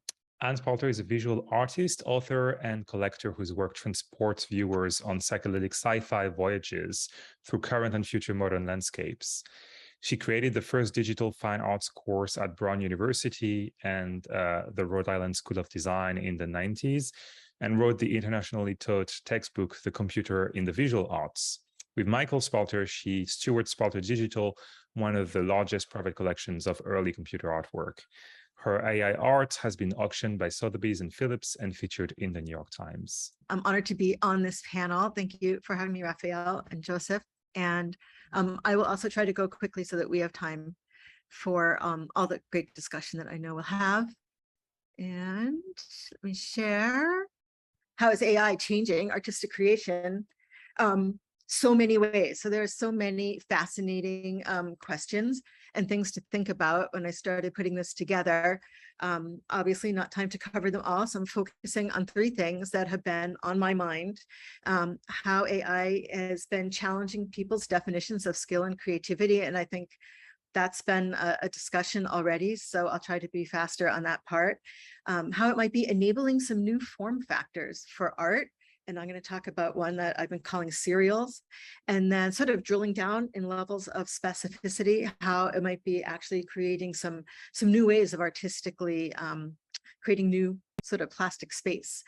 Spalter is a visual artist, author, and collector whose work transports viewers on psychedelic sci-fi voyages through current and future modern landscapes. She created the first digital fine arts course at Brown University and the Rhode Island School of Design in the 90s, and wrote the internationally taught textbook, The Computer in the Visual Arts. With Michael Spalter, she stewards Spalter Digital, one of the largest private collections of early computer artwork. Her AI art has been auctioned by Sotheby's and Phillips and featured in the New York Times. I'm honored to be on this panel. Thank you for having me, Raphaël and Joseph. And I will also try to go quickly so that we have time for all the great discussion that I know we'll have. And let me share. How is AI changing artistic creation? So many ways. So there are so many fascinating questions and things to think about when I started putting this together. Obviously not time to cover them all, so I'm focusing on three things that have been on my mind. How AI has been challenging people's definitions of skill and creativity, and I think that's been a discussion already, so I'll try to be faster on that part. How it might be enabling some new form factors for art, and I'm going to talk about one that I've been calling serials, and then sort of drilling down in levels of specificity, how it might be actually creating some new ways of artistically creating new sort of plastic space.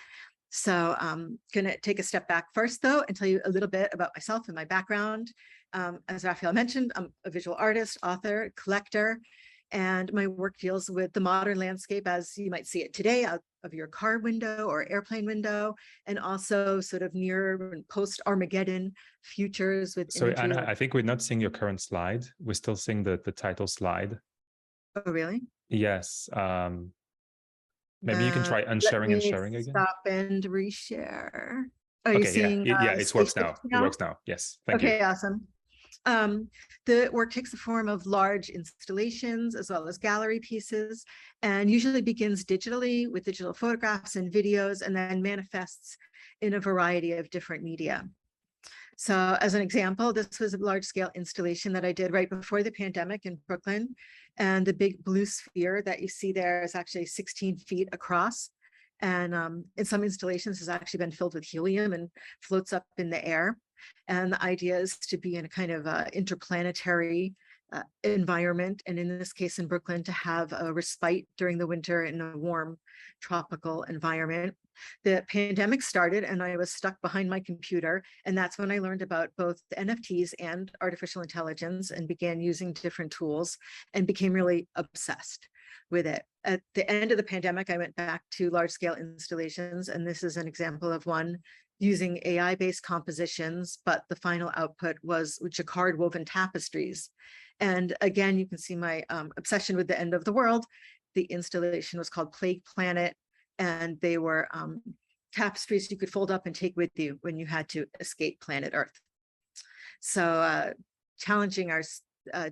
So I'm going to take a step back first, though, and tell you a little bit about myself and my background. As Raphaël mentioned, I'm a visual artist, author, collector, and my work deals with the modern landscape as you might see it today out of your car window or airplane window, and also sort of near and post-Armageddon futures with Sorry, Anna, I think we're not seeing your current slide. We're still seeing the title slide. Oh, really? Yes. Maybe you can try unsharing and sharing again. Stop and reshare. Are you seeing? Yeah, it works now. It works now. Yes. Thank you. Okay, awesome. The work takes the form of large installations as well as gallery pieces, and usually begins digitally with digital photographs and videos, and then manifests in a variety of different media. So as an example, this was a large scale installation that I did right before the pandemic in Brooklyn. And the big blue sphere that you see there is actually 16 feet across. And in some installations has actually been filled with helium and floats up in the air. And the idea is to be in a kind of interplanetary environment, and in this case in Brooklyn, to have a respite during the winter in a warm tropical environment. The pandemic started and I was stuck behind my computer, and that's when I learned about both the NFTs and artificial intelligence and began using different tools and became really obsessed with it. At the end of the pandemic, I went back to large-scale installations, and this is an example of one using AI-based compositions, but the final output was jacquard woven tapestries. And again, you can see my obsession with the end of the world. The installation was called Plague Planet, and they were tapestries you could fold up and take with you when you had to escape planet Earth. So challenging our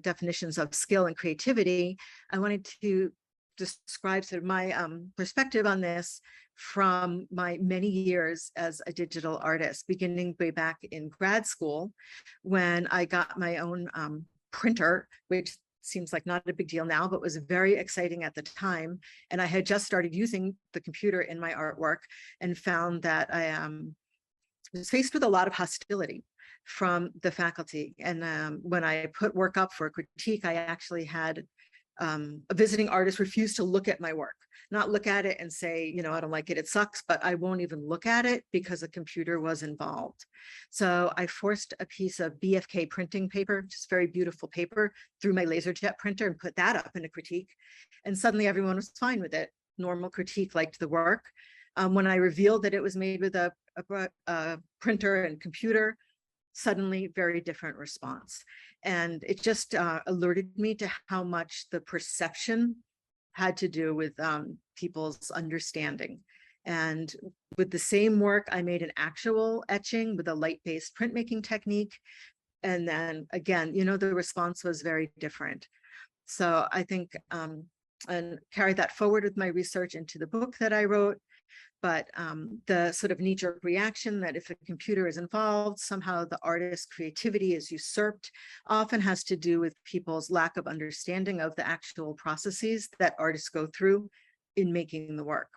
definitions of skill and creativity, I wanted to describe sort of my perspective on this from my many years as a digital artist, beginning way back in grad school when I got my own printer, which seems like not a big deal now, but was very exciting at the time. And I had just started using the computer in my artwork and found that I was faced with a lot of hostility from the faculty. And when I put work up for a critique, I actually had a visiting artist refuse to look at my work, not look at it and say, you know, I don't like it, it sucks, but I won't even look at it because a computer was involved. So I forced a piece of BFK printing paper, just very beautiful paper, through my LaserJet printer and put that up in a critique. And suddenly everyone was fine with it. Normal critique liked the work. When I revealed that it was made with a printer and computer, suddenly very different response. And it just alerted me to how much the perception had to do with people's understanding. And with the same work, I made an actual etching with a light-based printmaking technique. And then again, you know, the response was very different. So I think, and carried that forward with my research into the book that I wrote. But the sort of knee-jerk reaction that if a computer is involved, somehow the artist's creativity is usurped, often has to do with people's lack of understanding of the actual processes that artists go through in making the work.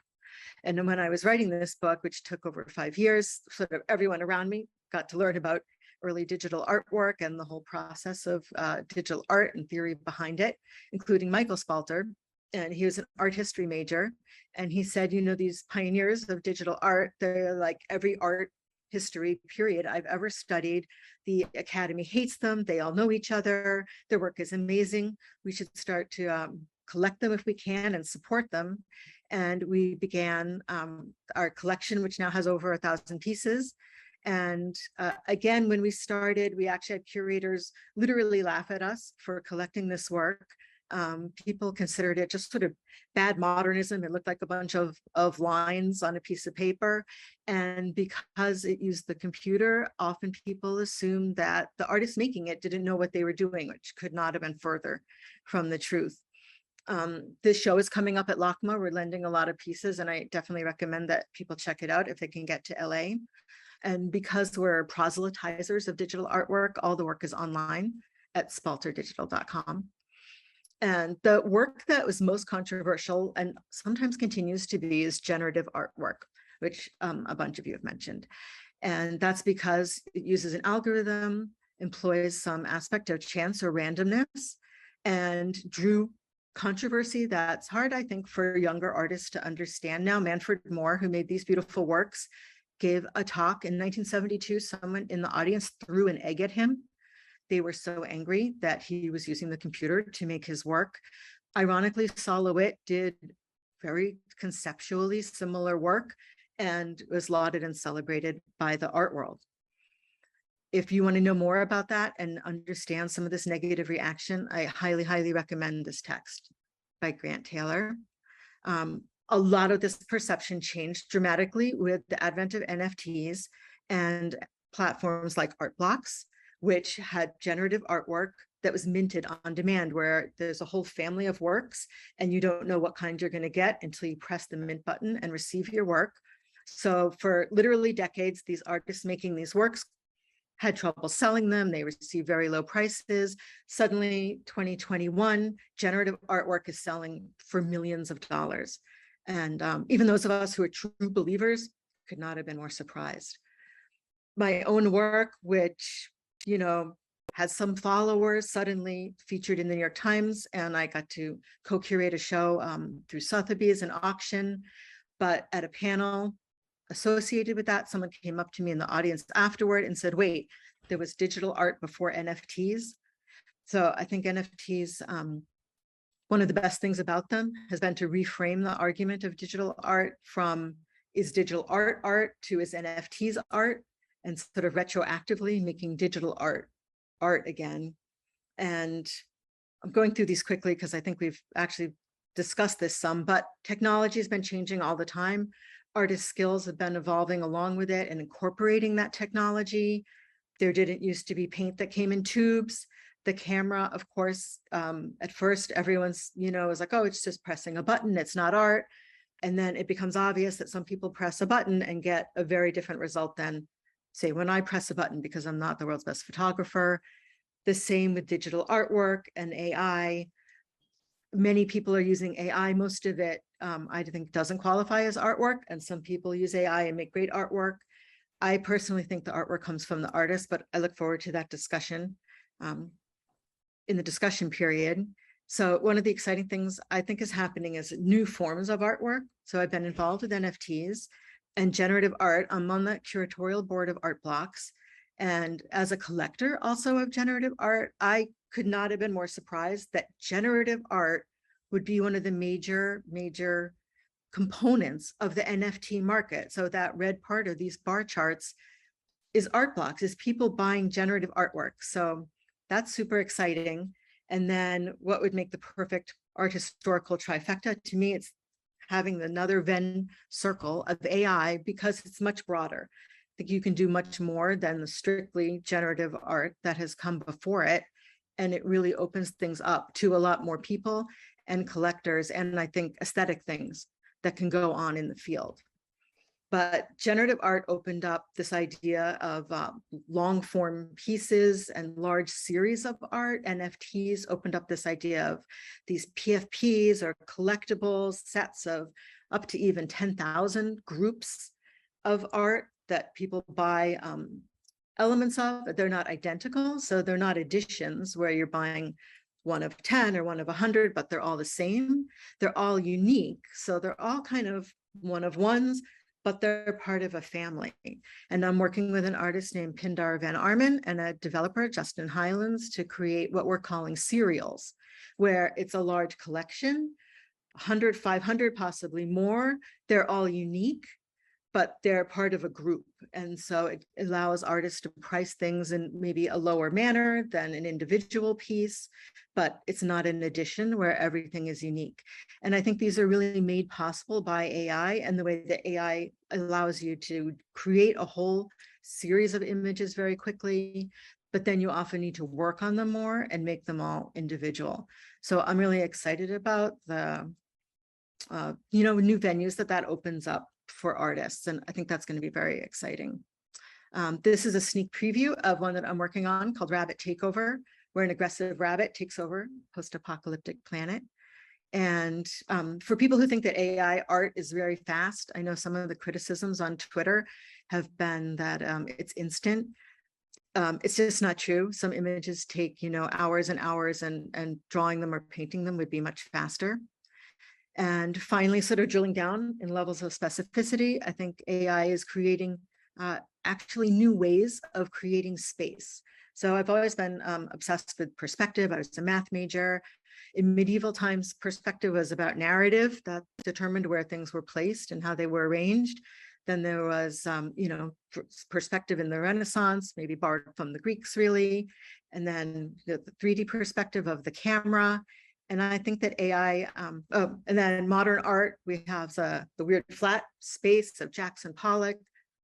And then when I was writing this book, which took over 5 years, sort of everyone around me got to learn about early digital artwork and the whole process of digital art and theory behind it, including Michael Spalter. And he was an art history major. And he said, you know, these pioneers of digital art, they're like every art history period I've ever studied. The academy hates them. They all know each other. Their work is amazing. We should start to collect them if we can and support them. And we began our collection, which now has over 1,000 pieces. And again, when we started, we actually had curators literally laugh at us for collecting this work. People considered it just sort of bad modernism. It looked like a bunch of lines on a piece of paper. And because it used the computer, often people assumed that the artist making it didn't know what they were doing, which could not have been further from the truth. This show is coming up at LACMA. We're lending a lot of pieces, and I definitely recommend that people check it out if they can get to LA. And because we're proselytizers of digital artwork, all the work is online at spalterdigital.com. And the work that was most controversial and sometimes continues to be is generative artwork, which a bunch of you have mentioned. And that's because it uses an algorithm, employs some aspect of chance or randomness, and drew controversy that's hard, I think, for younger artists to understand now. Manfred Moore, who made these beautiful works, gave a talk in 1972. Someone in the audience threw an egg at him. They were so angry that he was using the computer to make his work. Ironically, Sol LeWitt did very conceptually similar work and was lauded and celebrated by the art world. If you want to know more about that and understand some of this negative reaction, I highly, highly recommend this text by Grant Taylor. A lot of this perception changed dramatically with the advent of NFTs and platforms like Art Blocks, which had generative artwork that was minted on demand, where there's a whole family of works and you don't know what kind you're going to get until you press the mint button and receive your work. So for literally decades, these artists making these works had trouble selling them. They received very low prices. Suddenly, 2021, generative artwork is selling for millions of dollars. And even those of us who are true believers could not have been more surprised. My own work, which, you know, had some followers, suddenly featured in the New York Times, and I got to co-curate a show through Sotheby's, an auction. But at a panel associated with that, someone came up to me in the audience afterward and said, wait, there was digital art before NFTs. So I think NFTs, one of the best things about them has been to reframe the argument of digital art from is digital art art to is NFTs art, and sort of retroactively making digital art again. And I'm going through these quickly because I think we've actually discussed this some, but technology has been changing all the time. Artist skills have been evolving along with it and incorporating that technology. There didn't used to be paint that came in tubes. The camera, of course, at first everyone's, is like, oh, it's just pressing a button, it's not art. And then it becomes obvious that some people press a button and get a very different result than, say, when I press a button, because I'm not the world's best photographer. The same with digital artwork and AI. Many people are using AI. Most of it, I think, doesn't qualify as artwork, and some people use AI and make great artwork. I personally think the artwork comes from the artist, but I look forward to that discussion in the discussion period. So one of the exciting things I think is happening is new forms of artwork. So I've been involved with NFTs and generative art. I'm on the curatorial board of Art Blocks. And as a collector also of generative art, I could not have been more surprised that generative art would be one of the major components of the NFT market. So that red part of these bar charts is Art Blocks, is people buying generative artwork. So that's super exciting. And then what would make the perfect art historical trifecta? To me, it's having another Venn circle of AI, because it's much broader. I think you can do much more than the strictly generative art that has come before it. And it really opens things up to a lot more people and collectors, and I think aesthetic things that can go on in the field. But generative art opened up this idea of long form pieces and large series of art. NFTs opened up this idea of these PFPs or collectibles, sets of up to even 10,000 groups of art that people buy elements of. They're not identical, so they're not editions where you're buying one of 10 or one of 100, but they're all the same. They're all unique, so they're all kind of one of ones, but they're part of a family. And I'm working with an artist named Pindar Van Armen and a developer, Justin Highlands, to create what we're calling serials, where it's a large collection, 100, 500, possibly more. They're all unique, but they're part of a group. And so it allows artists to price things in maybe a lower manner than an individual piece, but it's not an edition where everything is unique. And I think these are really made possible by AI, and the way that AI allows you to create a whole series of images very quickly, but then you often need to work on them more and make them all individual. So I'm really excited about the new venues that opens up for artists. And I think that's going to be very exciting. This is a sneak preview of one that I'm working on called Rabbit Takeover, where an aggressive rabbit takes over post-apocalyptic planet. And for people who think that AI art is very fast, I know some of the criticisms on Twitter have been that it's instant. It's just not true. Some images take, hours and hours, and drawing them or painting them would be much faster. And finally, sort of drilling down in levels of specificity, I think AI is creating actually new ways of creating space. So I've always been obsessed with perspective. I was a math major. In medieval times, perspective was about narrative that determined where things were placed and how they were arranged. Then there was, perspective in the Renaissance, maybe borrowed from the Greeks, really. And then the 3D perspective of the camera. And I think that AI, and then modern art, we have the weird flat space of Jackson Pollock,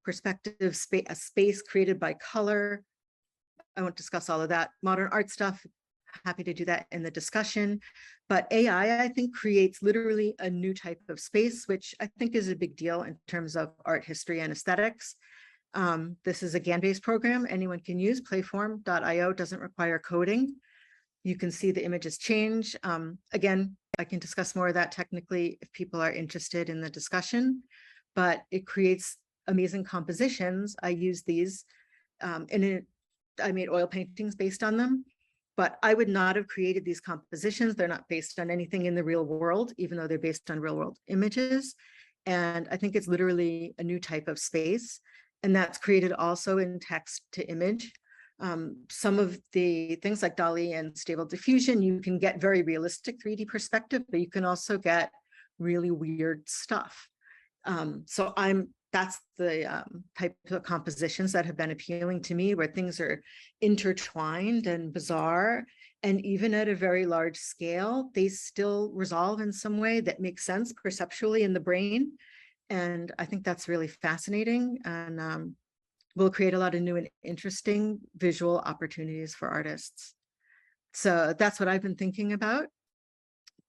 perspective space, a space created by color. I won't discuss all of that. Modern art stuff, happy to do that in the discussion. But AI, I think, creates literally a new type of space, which I think is a big deal in terms of art history and aesthetics. This is a GAN-based program anyone can use. Playform.io doesn't require coding. You can see the images change. Again, I can discuss more of that technically if people are interested in the discussion, but it creates amazing compositions. I use these in I made oil paintings based on them, but I would not have created these compositions. They're not based on anything in the real world, even though they're based on real world images. And I think it's literally a new type of space. And that's created also in text to image. Some of the things like DALL-E and Stable Diffusion, you can get very realistic 3D perspective, but you can also get really weird stuff. So that's the type of compositions that have been appealing to me, where things are intertwined and bizarre. And even at a very large scale, they still resolve in some way that makes sense perceptually in the brain. And I think that's really fascinating, and will create a lot of new and interesting visual opportunities for artists. So that's what I've been thinking about.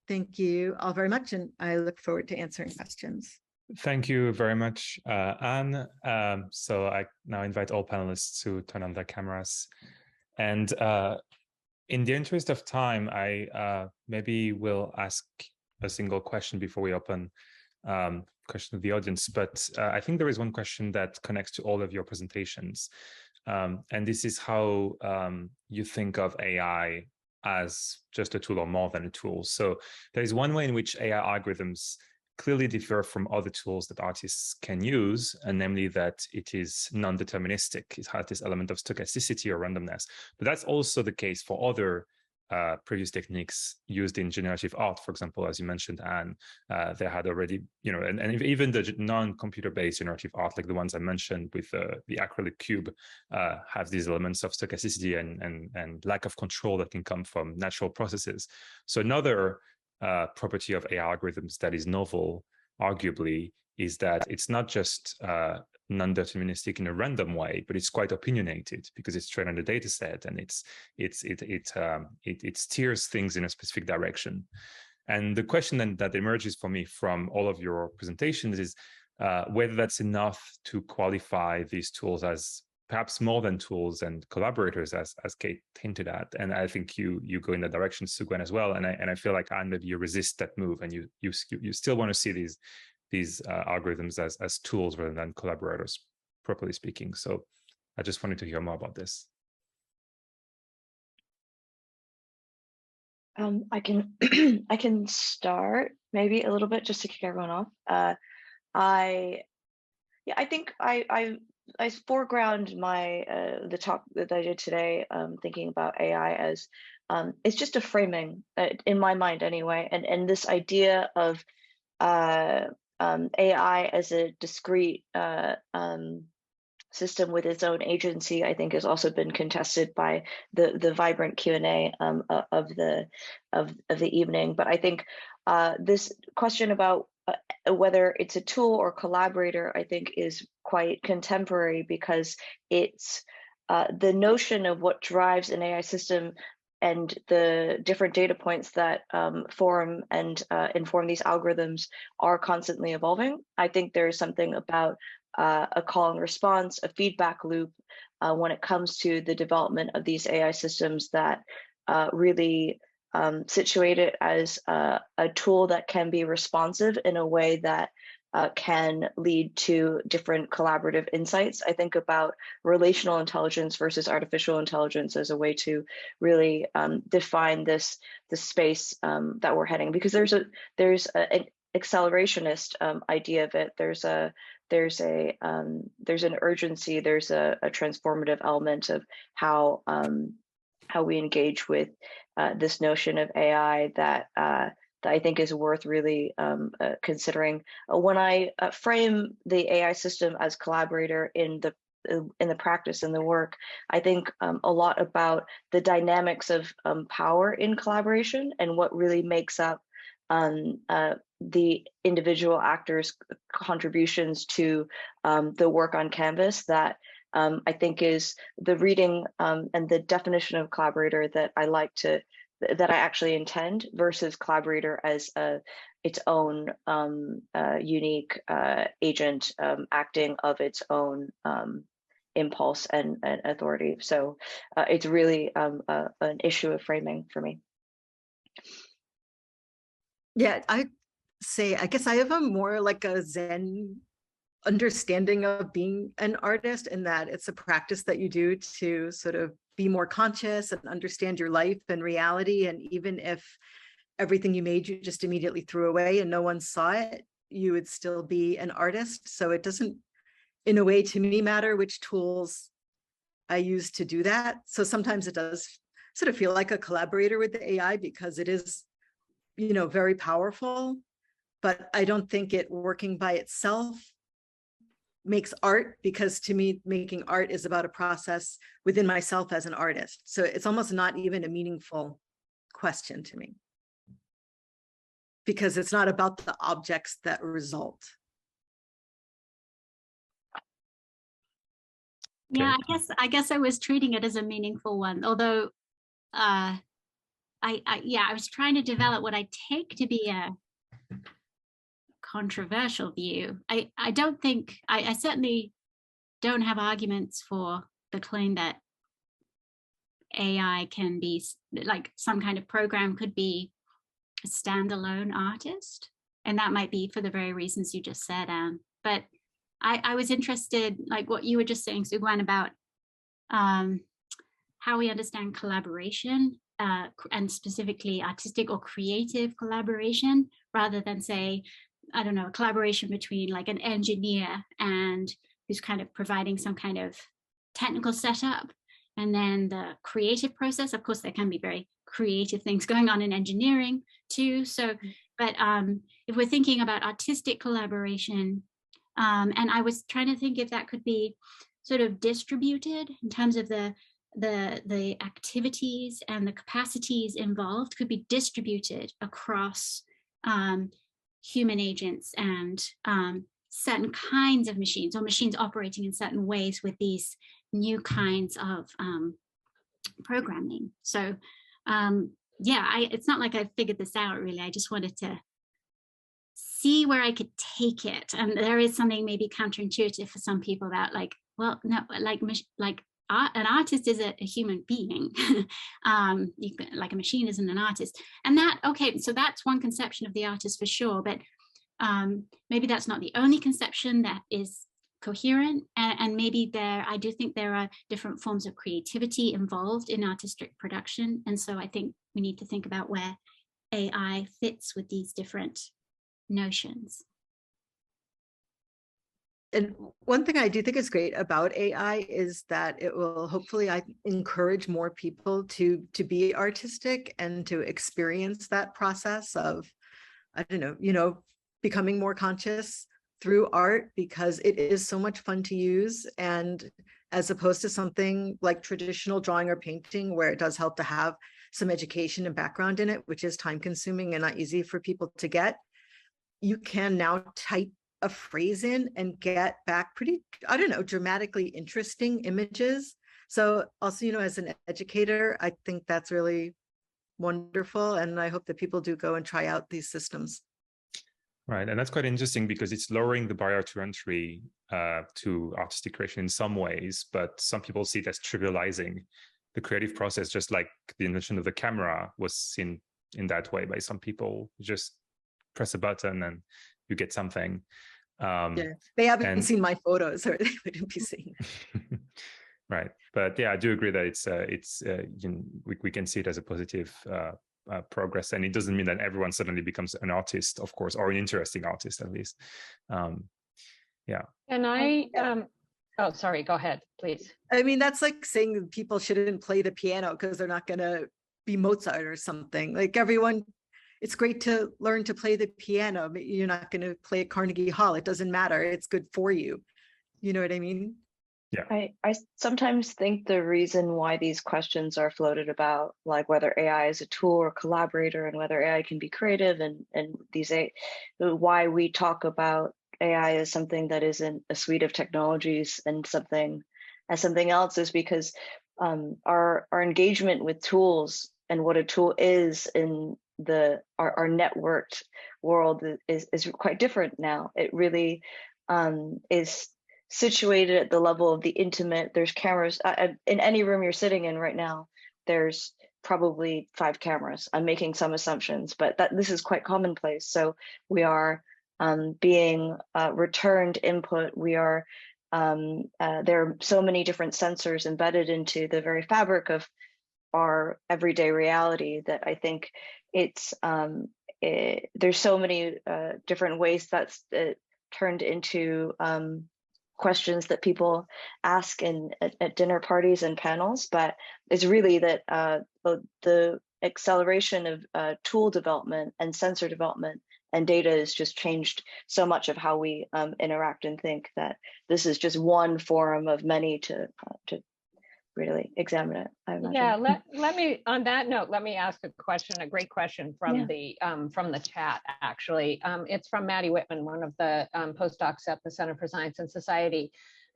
Thank you all very much, and I look forward to answering questions. Thank you very much, Anne. So I now invite all panelists to turn on their cameras. And in the interest of time, I maybe will ask a single question before we open question to the audience. But I think there is one question that connects to all of your presentations. And this is how you think of AI as just a tool or more than a tool. So there is one way in which AI algorithms clearly differ from other tools that artists can use, and namely that it is non-deterministic. It has this element of stochasticity or randomness. But that's also the case for other previous techniques used in generative art. For example, as you mentioned, Anne, they had already, and even the non-computer-based generative art, like the ones I mentioned with the acrylic cube, have these elements of stochasticity and lack of control that can come from natural processes. So another property of AI algorithms that is novel, arguably, is that it's not just non-deterministic in a random way, but it's quite opinionated because it's trained on the data set, and it steers things in a specific direction. And the question then that emerges for me from all of your presentations is whether that's enough to qualify these tools as perhaps more than tools and collaborators, as Kate hinted at. And I think you go in that direction, Sougwen, as well. And I feel like, Anne, maybe you resist that move, and you still want to see these algorithms as tools rather than collaborators, properly speaking. So I just wanted to hear more about this. I can start maybe a little bit just to kick everyone off. I think I foreground my the talk that I did today, thinking about AI as it's just a framing in my mind anyway, and this idea of AI as a discrete system with its own agency, I think, has also been contested by the vibrant Q&A of the evening. But I think this question about whether it's a tool or collaborator, I think, is quite contemporary, because it's the notion of what drives an AI system and the different data points that form and inform these algorithms are constantly evolving. I think there is something about a call and response, a feedback loop when it comes to the development of these AI systems that really situate it as a tool that can be responsive in a way that can lead to different collaborative insights. I think about relational intelligence versus artificial intelligence as a way to really define the space that we're heading, because there's an accelerationist idea of it. There's an urgency. There's a transformative element of how we engage with this notion of AI that I think is worth really considering. When I frame the AI system as collaborator in the practice and the work, I think a lot about the dynamics of power in collaboration and what really makes up the individual actors' contributions to the work on canvas that I think is the reading and the definition of collaborator that I actually intend, versus collaborator as its own unique agent acting of its own impulse and authority. So it's really an issue of framing for me. Yeah, I guess I have a more like a Zen understanding of being an artist, and that it's a practice that you do to sort of be more conscious and understand your life and reality. And even if everything you made you just immediately threw away and no one saw it, you would still be an artist. So it doesn't, in a way, to me, matter which tools I use to do that. So sometimes it does sort of feel like a collaborator with the AI because it is, very powerful, but I don't think it working by itself makes art, because to me, making art is about a process within myself as an artist. So it's almost not even a meaningful question to me, because it's not about the objects that result. Yeah, I guess I was treating it as a meaningful one, although I was trying to develop what I take to be a controversial view. I don't think, I certainly don't have arguments for the claim that AI can be, like some kind of program could be a standalone artist. And that might be for the very reasons you just said, Anne. But I was interested, like what you were just saying, Sougwen, about how we understand collaboration, and specifically artistic or creative collaboration, rather than say, I don't know, a collaboration between like an engineer and who's kind of providing some kind of technical setup. And then the creative process, of course, there can be very creative things going on in engineering too. So, but if we're thinking about artistic collaboration, and I was trying to think if that could be sort of distributed in terms of the activities and the capacities involved could be distributed across human agents and certain kinds of machines, or machines operating in certain ways with these new kinds of programming. So it's not like I figured this out really. I just wanted to see where I could take it. And there is something maybe counterintuitive for some people about like, well, no, like an artist is a human being. Like a machine isn't an artist. And that, okay, so that's one conception of the artist for sure, but maybe that's not the only conception that is coherent. And maybe I do think there are different forms of creativity involved in artistic production. And so I think we need to think about where AI fits with these different notions. And one thing I do think is great about AI is that it will hopefully encourage more people to be artistic and to experience that process of, I don't know, becoming more conscious through art, because it is so much fun to use. And as opposed to something like traditional drawing or painting, where it does help to have some education and background in it, which is time consuming and not easy for people to get, you can now type a phrase in and get back pretty, I don't know, dramatically interesting images. So also, as an educator, I think that's really wonderful. And I hope that people do go and try out these systems. Right. And that's quite interesting because it's lowering the barrier to entry to artistic creation in some ways, but some people see it as trivializing the creative process, just like the invention of the camera was seen in that way by some people. You just press a button and you get something. They haven't seen my photos, or they wouldn't be seeing it. Right. But yeah, I do agree that we can see it as a positive progress, and it doesn't mean that everyone suddenly becomes an artist, of course, or an interesting artist at least. Yeah. And oh, sorry, go ahead, please. I mean, that's like saying people shouldn't play the piano because they're not going to be Mozart or something. Like everyone, it's great to learn to play the piano, but you're not going to play at Carnegie Hall. It doesn't matter. It's good for you. You know what I mean? Yeah. I sometimes think the reason why these questions are floated about, like whether AI is a tool or collaborator, and whether AI can be creative, and why we talk about AI as something that isn't a suite of technologies and something else, is because our engagement with tools and what a tool is in our networked world is quite different now. It really is situated at the level of the intimate. There's cameras in any room you're sitting in right now. There's probably 5 cameras. I'm making some assumptions, but this is quite commonplace. So we are being returned input. We are there are so many different sensors embedded into the very fabric of our everyday reality that I think it's there's so many different ways that's turned into questions that people ask at dinner parties and panels, but it's really that the acceleration of tool development and sensor development and data has just changed so much of how we interact and think, that this is just one forum of many to really examine it, I imagine. Yeah, let me, on that note, let me ask a question, a great question from the chat, actually. It's from Maddie Whitman, one of the postdocs at the Center for Science and Society.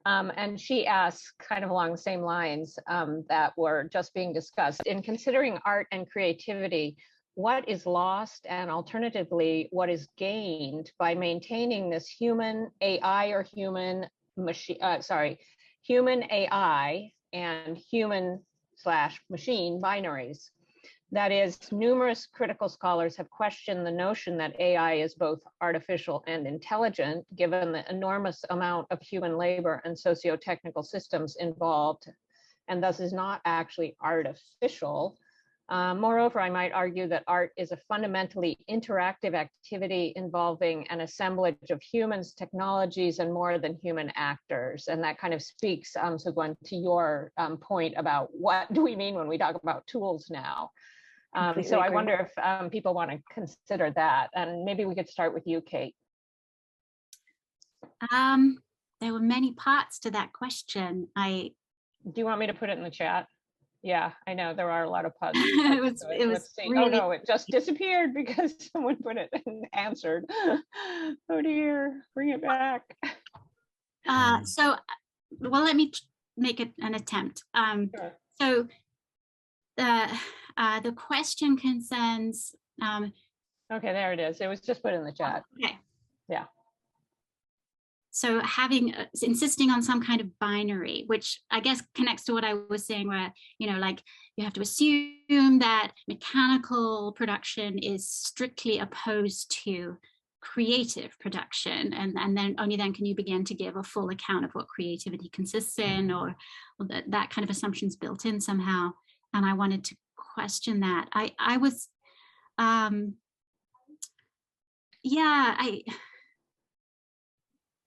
And she asks, kind of along the same lines that were just being discussed, in considering art and creativity, what is lost, and alternatively, what is gained by maintaining this human AI or human machine, human AI and human/machine binaries? That is, numerous critical scholars have questioned the notion that AI is both artificial and intelligent, given the enormous amount of human labor and socio-technical systems involved, and thus is not actually artificial. Moreover, I might argue that art is a fundamentally interactive activity involving an assemblage of humans, technologies, and more than human actors. And that kind of speaks, Sougwen, to your point about what do we mean when we talk about tools now. So I wonder if people want to consider that. And maybe we could start with you, Kate. There were many parts to that question. Do you want me to put it in the chat? Yeah, I know there are a lot of parts. it was really... Oh no, it just disappeared because someone put it and answered. Oh dear, bring it back. So, well, let me make an attempt. Sure. So the question concerns. Okay, there it is. It was just put in the chat. Okay. Yeah. So insisting on some kind of binary, which I guess connects to what I was saying, where, like you have to assume that mechanical production is strictly opposed to creative production. And then only then can you begin to give a full account of what creativity consists in, or that kind of assumptions built in somehow. And I wanted to question that.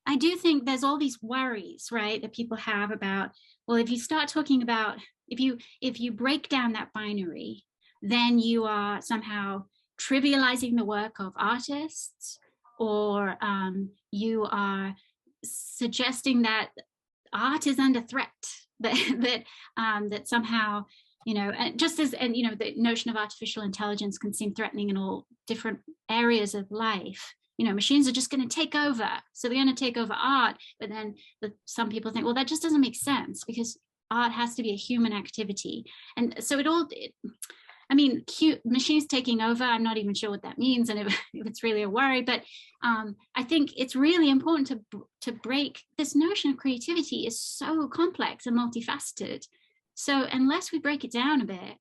I do think there's all these worries, right, that people have about, well, if you start talking about, if you break down that binary, then you are somehow trivializing the work of artists, or you are suggesting that art is under threat, that somehow, and just as, and the notion of artificial intelligence can seem threatening in all different areas of life. Machines are just going to take over. So they're going to take over art. But then some people think, well, that just doesn't make sense, because art has to be a human activity. And so machines taking over, I'm not even sure what that means, and if it's really a worry. But I think it's really important to break this notion of creativity is so complex and multifaceted. So unless we break it down a bit,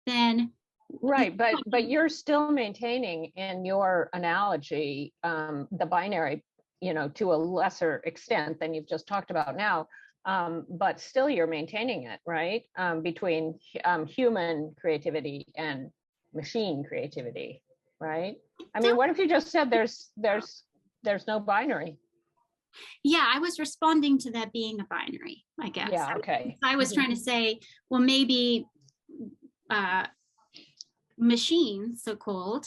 then... Right, but you're still maintaining in your analogy the binary, to a lesser extent than you've just talked about now, but still you're maintaining it, right, between human creativity and machine creativity, right? I mean, what if you just said there's no binary? Yeah, I was responding to that being a binary, I guess. Yeah, okay. I was trying to say, well, maybe machines, so-called,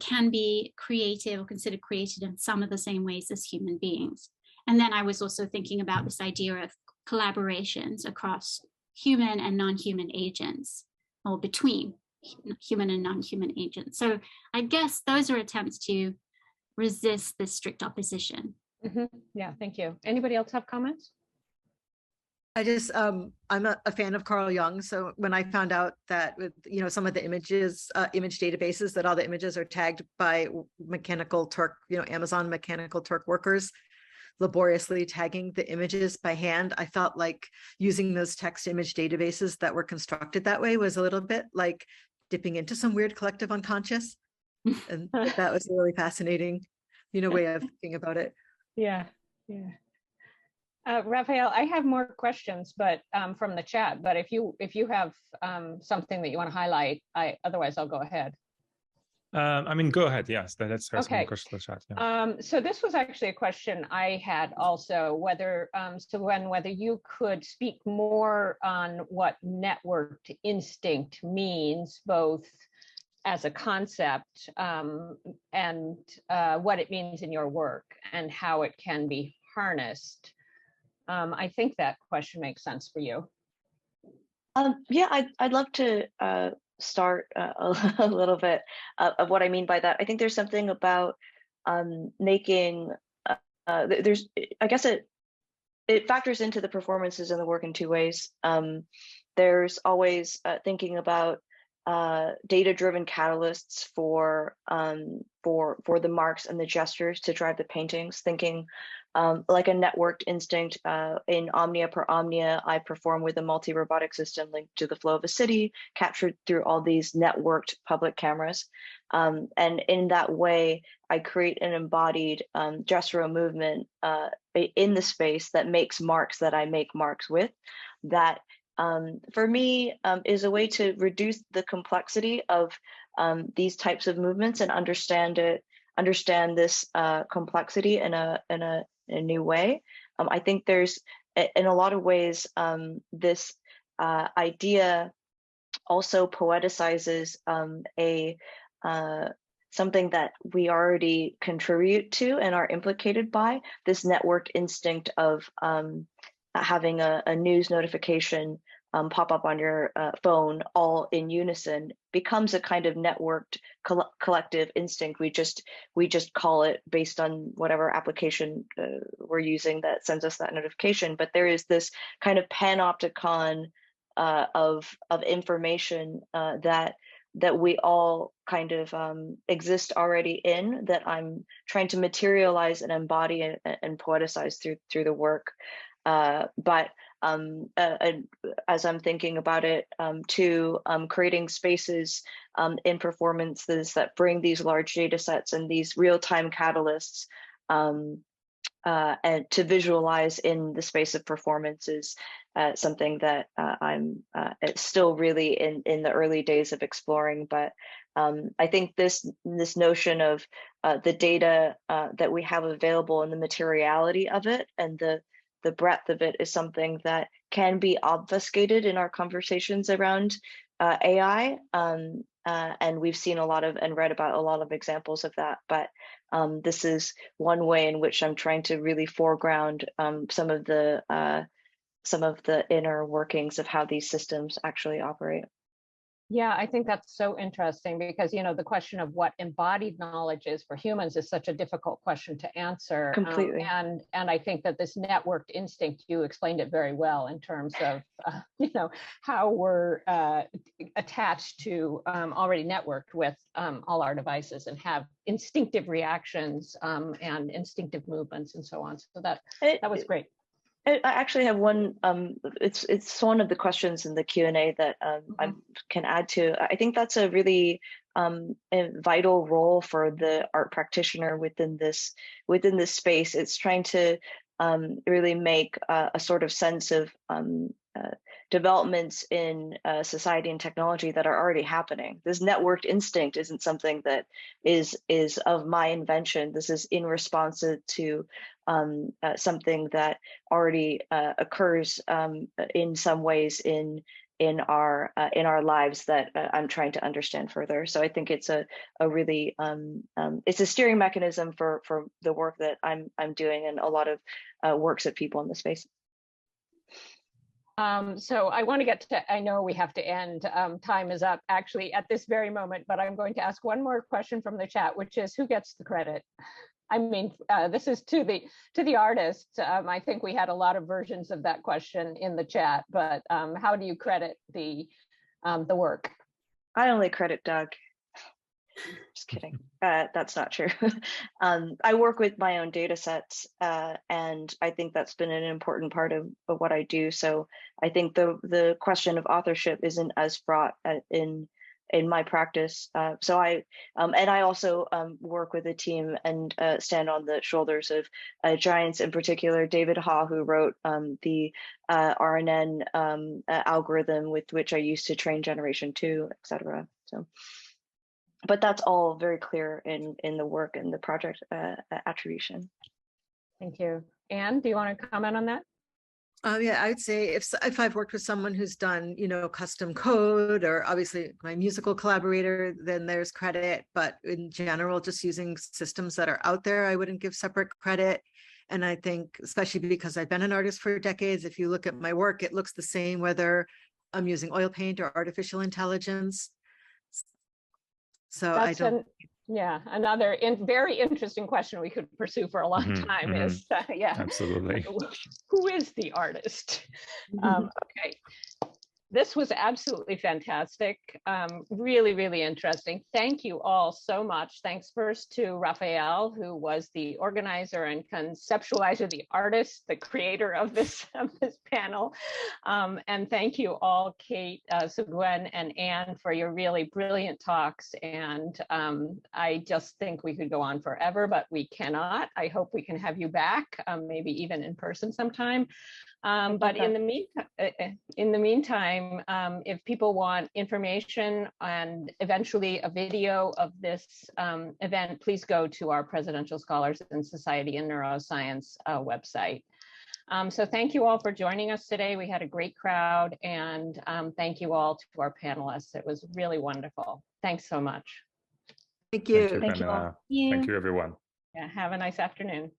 can be creative or considered creative in some of the same ways as human beings. And then I was also thinking about this idea of collaborations across human and non-human agents, or between human and non-human agents. So I guess those are attempts to resist this strict opposition. Mm-hmm. Yeah, thank you. Anybody else have comments? I just, I'm a fan of Carl Jung. So when I found out that with, some of the images, image databases, that all the images are tagged by Mechanical Turk, Amazon Mechanical Turk workers laboriously tagging the images by hand, I felt like using those text image databases that were constructed that way was a little bit like dipping into some weird collective unconscious. And that was a really fascinating way of thinking about it. Yeah, yeah. Raphaël, I have more questions, but from the chat. But if you have something that you want to highlight, otherwise I'll go ahead. I mean, go ahead. Yes, let's have some Okay. questions in the chat. Yeah. So this was actually a question I had also, whether Sougwen, whether you could speak more on what networked instinct means, both as a concept and what it means in your work and how it can be harnessed. I think that question makes sense for you. Yeah, I'd love to start a little bit of what I mean by that. I think there's something about making, there's, I guess it factors into the performances and the work in two ways. There's always thinking about data-driven catalysts for the marks and the gestures to drive the paintings, thinking like a networked instinct. In Omnia per Omnia, I perform with a multi-robotic system linked to the flow of a city, captured through all these networked public cameras. And in that way, I create an embodied gestural movement in the space that makes marks that I make marks with, that for me is a way to reduce the complexity of these types of movements and understand this complexity in a new way. I think there's, in a lot of ways, this idea also poeticizes something that we already contribute to and are implicated by, this network instinct of having a news notification pop up on your phone all in unison becomes a kind of networked collective instinct. We just call it based on whatever application we're using that sends us that notification. But there is this kind of panopticon of information that we all kind of exist already in, that I'm trying to materialize and embody and poeticize through the work. But as I'm thinking about it, to creating spaces in performances that bring these large data sets and these real-time catalysts and to visualize in the space of performance is something that I'm still really in the early days of exploring. But I think this notion of the data that we have available and the materiality of it and the breadth of it is something that can be obfuscated in our conversations around AI. And we've seen a lot of and read about a lot of examples of that. But this is one way in which I'm trying to really foreground some of the inner workings of how these systems actually operate. Yeah, I think that's so interesting because, the question of what embodied knowledge is for humans is such a difficult question to answer. Completely. And I think that this networked instinct, you explained it very well in terms of, how we're attached to already networked with all our devices and have instinctive reactions and instinctive movements and so on. So that was great. I actually have one. It's one of the questions in the Q&A that I can add to. I think that's a really a vital role for the art practitioner within this space. It's trying to really make a sort of sense of developments in society and technology that are already happening. This networked instinct isn't something that is of my invention. This is in response to something that already occurs in some ways in our lives that I'm trying to understand further. So I think it's a really it's a steering mechanism for the work that I'm doing and a lot of works of people in the space. So I want to get to, I know we have to end, time is up actually at this very moment, but I'm going to ask one more question from the chat, which is who gets the credit? I mean, this is to the artist. I think we had a lot of versions of that question in the chat, but how do you credit the work? I only credit Doug. Just kidding. That's not true. I work with my own data sets, and I think that's been an important part of what I do. So I think the question of authorship isn't as fraught in in my practice. So I and I also work with a team and stand on the shoulders of giants, in particular David Ha, who wrote the RNN algorithm with which I used to train generation 2, etc. So, but that's all very clear in the work and the project attribution. Thank you. Anne, do you want to comment on that? Yeah, I'd say if I've worked with someone who's done, custom code, or obviously my musical collaborator, then there's credit. But in general, just using systems that are out there, I wouldn't give separate credit. And I think, especially because I've been an artist for decades, if you look at my work, it looks the same whether I'm using oil paint or artificial intelligence. So That's I don't. Yeah, another very interesting question we could pursue for a long time is, yeah, absolutely. Who is the artist? Okay. This was absolutely fantastic. Really, really interesting. Thank you all so much. Thanks first to Raphaël, who was the organizer and conceptualizer, the artist, the creator of this panel. And thank you all, Kate, Sougwen, and Anne, for your really brilliant talks. And I just think we could go on forever, but we cannot. I hope we can have you back, maybe even in person sometime. But in the meantime, if people want information and eventually a video of this event, please go to our Presidential Scholars in Society and Neuroscience website. So thank you all for joining us today. We had a great crowd, and thank you all to our panelists. It was really wonderful. Thanks so much. Thank you. Thank you, Pamela. Thank you, everyone. Yeah, have a nice afternoon.